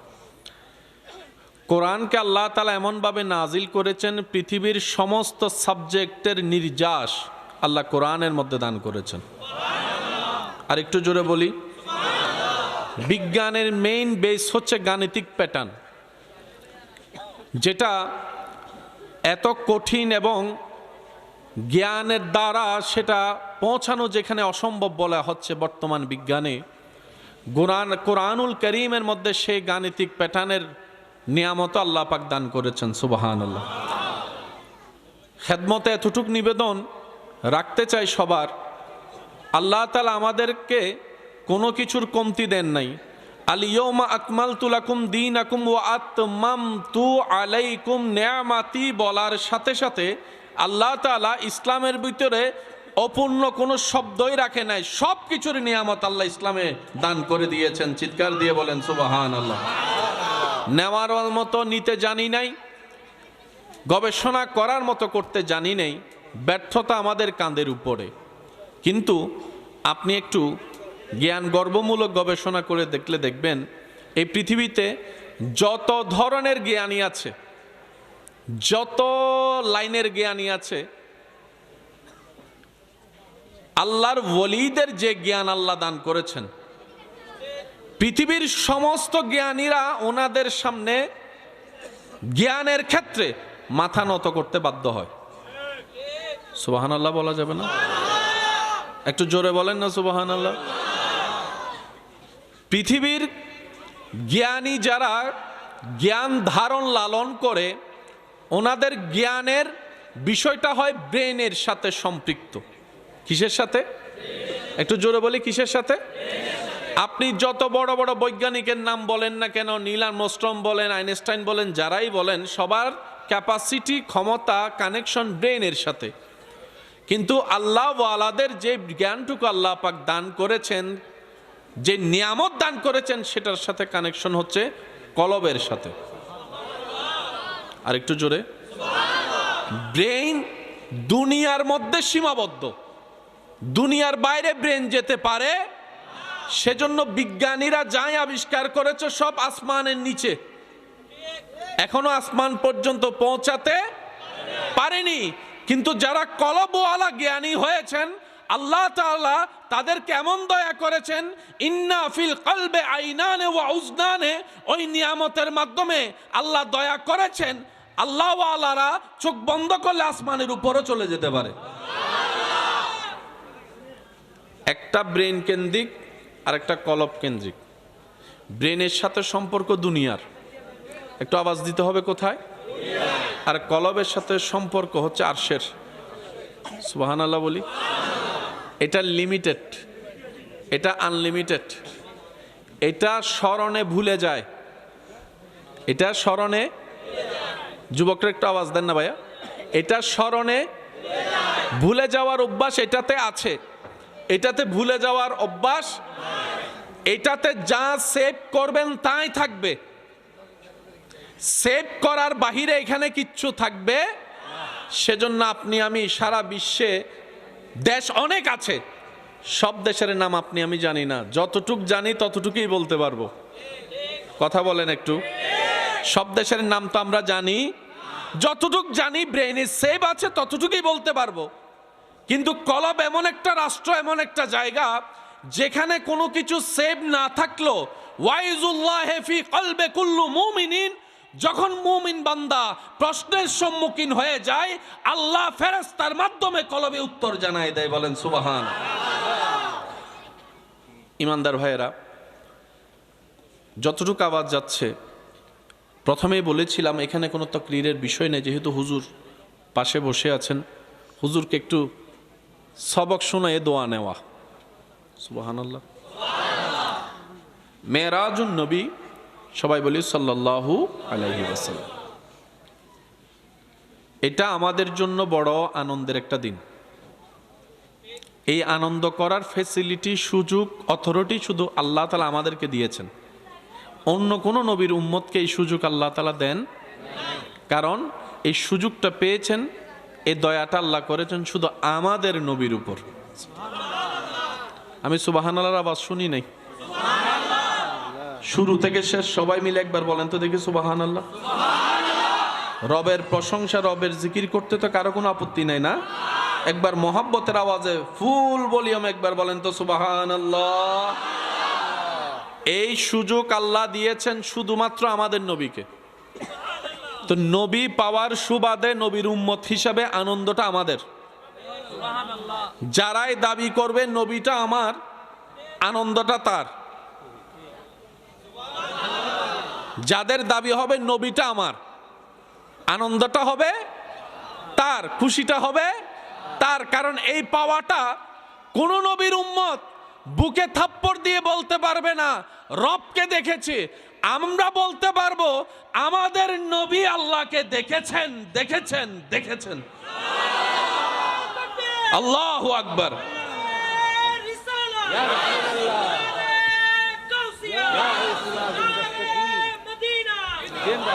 কোরআনকে আল্লাহ তাআলা এমনভাবে নাজিল করেছেন, পৃথিবীর সমস্ত সাবজেক্টের নির্যাস আল্লাহ কোরআনের মধ্যে দান করেছেন। আর একটু জোরে বলি, বিজ্ঞানের মেইন বেস হচ্ছে গাণিতিক প্যাটার্ন, যেটা এত কঠিন এবং জ্ঞানের দ্বারা সেটা পৌঁছানো যেখানে অসম্ভব বলা হচ্ছে বর্তমান বিজ্ঞানে, কোরআনুল করিমের মধ্যে সেই গাণিতিক প্যাটার্নের নিয়ামত আল্লাহ পাক দান করেছেন। সুবহানাল্লাহ। খেদমতে এতটুক নিবেদন রাখতে চাই সবার, আল্লাহ তাআলা আমাদেরকে কোনো কিছুর কমতি দেন নাই। আল ইয়াউমা আকমালতু লাকুম দীনাকুম ওয়া আতমামতু আলাইকুম নিয়ামাতি বলার সাথে সাথে আল্লাহ তাআলা ইসলামের ভিতরে অপূর্ণ কোনো শব্দই রাখে নাই, সব কিছুর নিয়ামত আল্লাহ ইসলামে দান করে দিয়েছেন। চিৎকার দিয়ে বলেন সুবহানাল্লাহ। নেওয়ার মতো নিতে জানি নাই, গবেষণা করার মতো করতে জানি নাই, ব্যর্থতা আমাদের কাঁধের উপরে। কিন্তু আপনি একটু জ্ঞান গর্বমূলক গবেষণা করে দেখলে দেখবেন, এই পৃথিবীতে যত ধরনের জ্ঞানী আছে, যত লাইনের জ্ঞানী আছে, আল্লাহর ওলিদের যে জ্ঞান আল্লাহ দান করেছেন, পৃথিবীর সমস্ত জ্ঞানীরা ওনাদের সামনে জ্ঞানের ক্ষেত্রে মাথা নত করতে বাধ্য হয়। সুবহানাল্লাহ বলা যাবে না? একটু জোরে বলেন না সুবহানাল্লাহ। পৃথিবীর জ্ঞানী যারা জ্ঞান ধারণ লালন করে, ওনাদের জ্ঞানের বিষয়টা হয় ব্রেনের সাথে সম্পৃক্ত। কিসের সাথে? একটু জোরে বলি, কিসের সাথে? আপনি যত বড় বড় বৈজ্ঞানিকের নাম বলেন না কেন, নীল আর্মস্ট্রং বলেন, আইনস্টাইন বলেন, যারাই বলেন, সবার ক্যাপাসিটি, ক্ষমতা, কানেকশন ব্রেনের সাথে। কিন্তু আল্লাহ ওয়ালাদের যে জ্ঞানটুকু আল্লাহ পাক দান করেছেন, যে নিয়ামত দান করেছেন, সেটার সাথে কানেকশন হচ্ছে কলবের সাথে। আর একটু জোরে, ব্রেন দুনিয়ার মধ্যে সীমাবদ্ধ, দুনিয়ার বাইরে ব্রেন যেতে পারে। সেজন্য বিজ্ঞানীরা যাই আবিষ্কার করেছে সব আসমানের নিচে, এখনো আসমান পর্যন্ত পৌঁছাতে পারেনি। কিন্তু যারা কলবওয়ালা জ্ঞানী হয়েছেন, আল্লাহ তাআলা তাদেরকে এমন দয়া করেছেন, ইন্না ফিল কলবে আইনানে ওয়া উজনানে, ওই নিয়ামতের মাধ্যমে আল্লাহ দয়া করেছেন, আল্লাহ ওয়ালারা চোখ বন্ধ করলে আসমানের উপরও চলে যেতে পারে। একটা ব্রেন কেন্দ্রিক আর একটা কলব কেন্দ্রিক। ব্রেনের সাথে সম্পর্ক দুনিয়ার, একটু আওয়াজ দিতে হবে কোথায়? আর কলবের সাথে সম্পর্ক হচ্ছে আরশের। সুবহানাল্লাহ বলি। এটা লিমিটেড, এটা আনলিমিটেড। এটা স্মরণে ভুলে যায়, এটা স্মরণে, যুবকরা একটু আওয়াজ দেন না ভাইয়া, এটা স্মরণে ভুলে যাওয়ার অভ্যাস এটাতে আছে, এটাতে ভুলে যাওয়ার অভ্যাস, এটাতে যা সেভ করবেন তাই থাকবে, সেভ করার বাহিরে এখানে কিচ্ছু থাকবে। সেজন্য আপনি আমি সারা বিশ্বে দেশ অনেক আছে, সব দেশের নাম আপনি আমি জানি না, যতটুক জানি ততটুকুই বলতে পারবো। কথা বলেন একটু। সব দেশের নাম তো আমরা জানি, যতটুক জানি ব্রেইনে সেভ আছে ততটুকুই বলতে পারবো। কিন্তু কলব এমন একটা রাষ্ট্র, এমন একটা জায়গা যেখানে কোনো কিছু সেভ না থাকলো, ওয়াইজুল্লাহি ফি কলবে কুল্লু মুমিনিন, যখন মুমিন বান্দা প্রশ্নের সম্মুখীন হয়ে যায়, আল্লাহ ফেরেশতার মাধ্যমে কলবে উত্তর জানায় দেয়। বলেন সুবহান। ইমানদার ভাইয়েরা, যতটুকু আওয়াজ যাচ্ছে, প্রথমেই বলেছিলাম এখানে কোনো তাকরীরের বিষয় নেই, যেহেতু হুজুর পাশে বসে আছেন, হুজুরকে একটু সবক শোনায় দোয়া নেওয়া। সুবহানাল্লাহ। মেরাজুন নবী, সবাই বলি সাল্লাল্লাহু আলাইহি ওয়াসাল্লাম। এটা আমাদের জন্য বড় আনন্দের একটা দিন। এই আনন্দ করার ফ্যাসিলিটি, সুযোগ, অথরিটি শুধু আল্লাহ তাআলা আমাদেরকে দিয়েছেন। অন্য কোনো নবীর উম্মতকে এই সুযোগ আল্লাহ তাআলা দেন, কারণ এই সুযোগটা পেয়েছেন, এই দয়াটা আল্লাহ করেছেন শুধু আমাদের নবীর উপর। আমি সুবহানাল্লাহর আওয়াজ শুনি নাই, শুরু থেকে শেষ সবাই মিলে একবার বলেন তো দেখি সুবহানাল্লাহ। রবের প্রশংসা, রবের জিকির করতে তো কারো কোনো আপত্তি নাই না? একবার মহাব্বতের আওয়াজে ফুল ভলিউম একবার বলেন তো সুবহানাল্লাহ। এই সুযোগ আল্লাহ দিয়েছেন শুধুমাত্র আমাদের নবীকে। তো নবী পাওয়ার সুবাদে নবীর উম্মত হিসাবে আনন্দটা আমাদের। যারাই দাবি করবে নবীটা আমার, আনন্দটা তার। যাদের দাবি হবে নবীটা আমার, আনন্দটা হবে তার, খুশিটা হবে তার। কারণ এই পাওয়াটা কোন নবীর উম্মত বুকে থাপ্পড় দিয়ে বলতে পারবে না রবকে দেখেছি। আমরা বলতে পারবো আমাদের নবী আল্লাহকে দেখেছেন, দেখেছেন, দেখেছেন। আল্লাহু আকবার।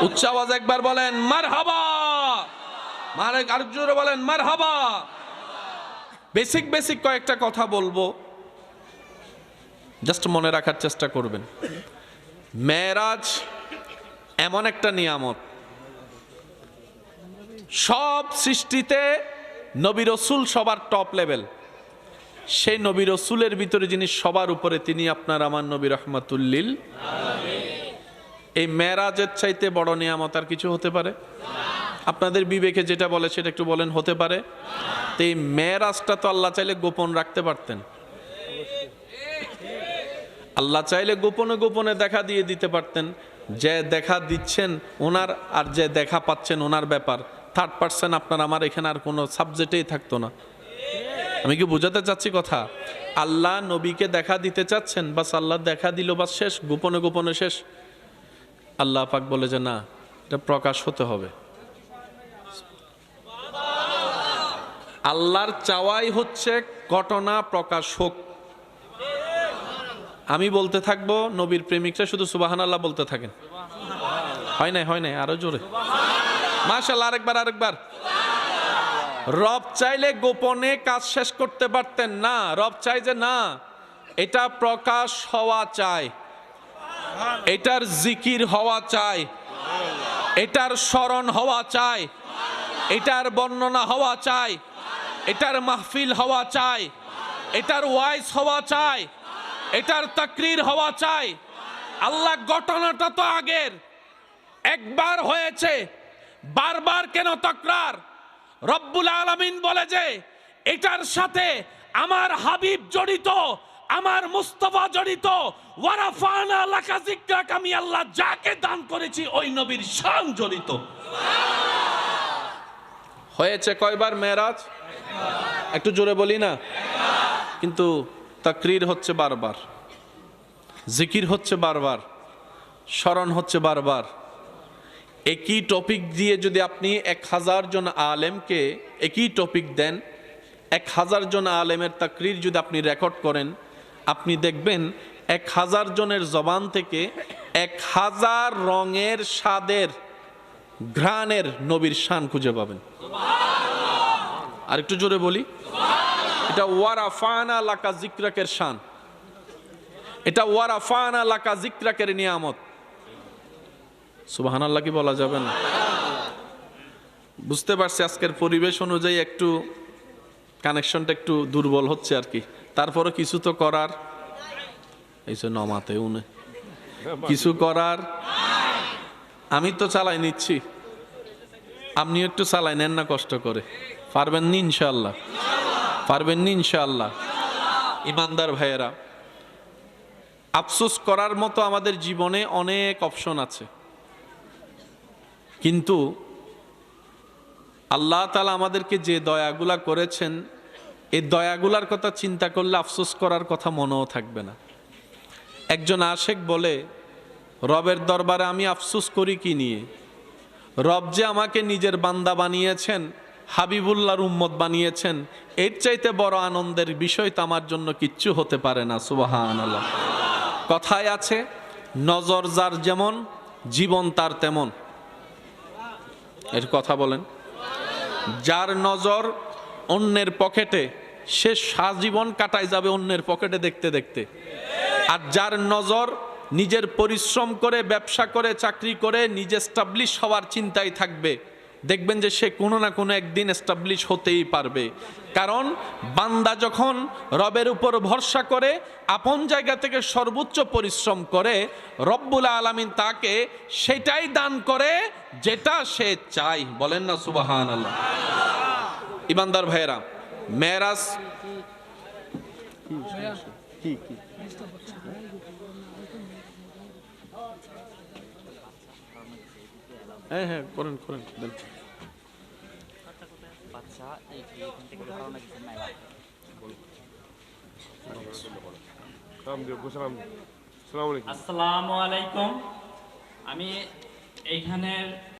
উচ্চ আওয়াজ একবার বলেন মারহাবা। আরেক জোরে বলেন মারহাবা। বেসিক কয়েকটা কথা বলবো, জাস্ট মনে রাখার চেষ্টা করবেন। মেরাজ এমন একটা নিয়ামত, সব সৃষ্টিতে নবী রাসূল সবার টপ লেভেল। সেই নবী রাসূলের ভিতরে যিনি সবার উপরে, তিনি আপনার আমার নবী রাহমাতুল-লিল আলামিন। এই মেরাজের চাইতে বড় নিয়ামত আর কিছু হতে পারে? আপনাদের বিবেকে যেটা বলে সেটা একটু বলেন, হতে পারে? তো এই মেরাজটা তো আল্লাহ চাইলে গোপন রাখতে পারতেন। আল্লাহ চাইলে গোপনে গোপনে দেখা দিয়ে দিতে পারতেন। যে দেখা দিচ্ছেন ওনার, আর যে দেখা পাচ্ছেন ওনার ব্যাপার, থার্ড পার্সন আপনার আমার এখানে আর কোনো সাবজেক্টেই থাকতো না। আমি কি বোঝাতে চাচ্ছি কথা? আল্লাহ নবীকে দেখা দিতে চাচ্ছেন, বাস আল্লাহ দেখা দিল, বাস শেষ, গোপনে গোপনে শেষ। আল্লাহ পাক বলে যে না, এটা প্রকাশ হতে হবে। আল্লাহর চাওয়াই হচ্ছে ঘটনা প্রকাশ হোক। আমি বলতে থাকবো, নবীর প্রেমিকরা শুধু সুবহানাল্লাহ বলতে থাকেন। হয় নাই, আরো জোরে মাশাআল্লাহ। আরেকবার। রব চাইলে গোপনে কাজ শেষ করতে পারতেন না। রব চাই যে না, এটা প্রকাশ হওয়া চাই, এটার জিকির হওয়া চাই, এটার স্মরণ হওয়া চাই, এটার বর্ণনা হওয়া চাই, এটার মাহফিল হওয়া চাই, এটার ওয়াইজ হওয়া চাই, এটার তাকরীর হওয়া চাই। আল্লাহ ঘটনাটা তো আগের, একবার হয়েছে, বারবার কেন তাকরার? রব্বুল আলামিন বলে যে এটার সাথে আমার হাবিব জড়িত, আমার মুস্তাফা জড়িত। ওয়ারাফানা লাকা যিকরাক, আমি আল্লাহ যাকে দান করেছি ওই নবীর শান জড়িত। হয়েছে কয়বার মেরাজ? একটু জোরে বলি না? কিন্তু তাকরীর হচ্ছে বারবার, জিকির হচ্ছে বারবার, স্মরণ হচ্ছে বারবার। একই টপিক দিয়ে যদি আপনি 1000 জন আলেমকে একই টপিক দেন, 1000 জন আলেমের তাকরীর যদি আপনি রেকর্ড করেন, আপনি দেখবেন 1000 জনের জবান থেকে 1000 রঙের, স্বাদের, ঘ্রাণের নবীর শান খুঁজে পাবেন। আর একটু জোরে বলি, এটা ওয়ারাফানা লাকা যিকরাকের শান, এটা ওয়ারাফানা লাকা যিকরাকের নিয়ামত। সুবহানাল্লাহ কি বলা যাবে না? বুঝতে পারছি আজকের পরিবেশ অনুযায়ী একটু কানেকশনটা একটু দুর্বল হচ্ছে আর কি। তারপরও কিছু তো করার, এই যে নমাতে উনে কিছু করার, আমি তো চালাই নিচ্ছি, আপনি একটু চালাই নেন না কষ্ট করে। পারবেন নি ইনশাআল্লাহ? পারবেন নি ইনশাআল্লাহ? ইমানদার ভাইয়েরা, আফসোস করার মতো আমাদের জীবনে অনেক অপশন আছে, কিন্তু আল্লাহ তাআলা আমাদেরকে যে দয়াগুলা করেছেন, এই দয়াগুলার কথা চিন্তা করলে আফসোস করার কথা মনেও থাকবে না। একজন আশেক বলে, রবের দরবারে আমি আফসোস করি কি নিয়ে? রব যে আমাকে নিজের বান্দা বানিয়েছেন, হাবিবুল্লাহর উম্মত বানিয়েছেন, এর চাইতে বড় আনন্দের বিষয় তো আমার জন্য কিচ্ছু হতে পারে না। সুবহানাল্লাহ। কথায় আছে, নজর যার যেমন জীবন তার তেমন। এর কথা বলেন, যার নজর অন্যের পকেটে, সে সারাজীবন কাটায় যাবে অন্যের পকেটে দেখতে দেখতে। আর যার নজর নিজের পরিশ্রম করে, ব্যবসা করে, চাকরি করে নিজে এস্টাবলিশ হওয়ার চিন্তায় থাকবে, দেখবেন যে সে কোনো না কোনো একদিন এস্টাবলিশ হতেই পারবে। কারণ বান্দা যখন রবের উপর ভরসা করে, আপন জায়গা থেকে সর্বোচ্চ পরিশ্রম করে, রব্বুল আলামিন তাকে সেটাই দান করে যেটা সে চায়। বলেন না সুবহানাল্লাহ? ইমানদার ভাইয়েরা, মেরাজ হ্যাঁ হ্যাঁ করেন করেন দেন। আসসালামু আলাইকুম। আমি এইখানের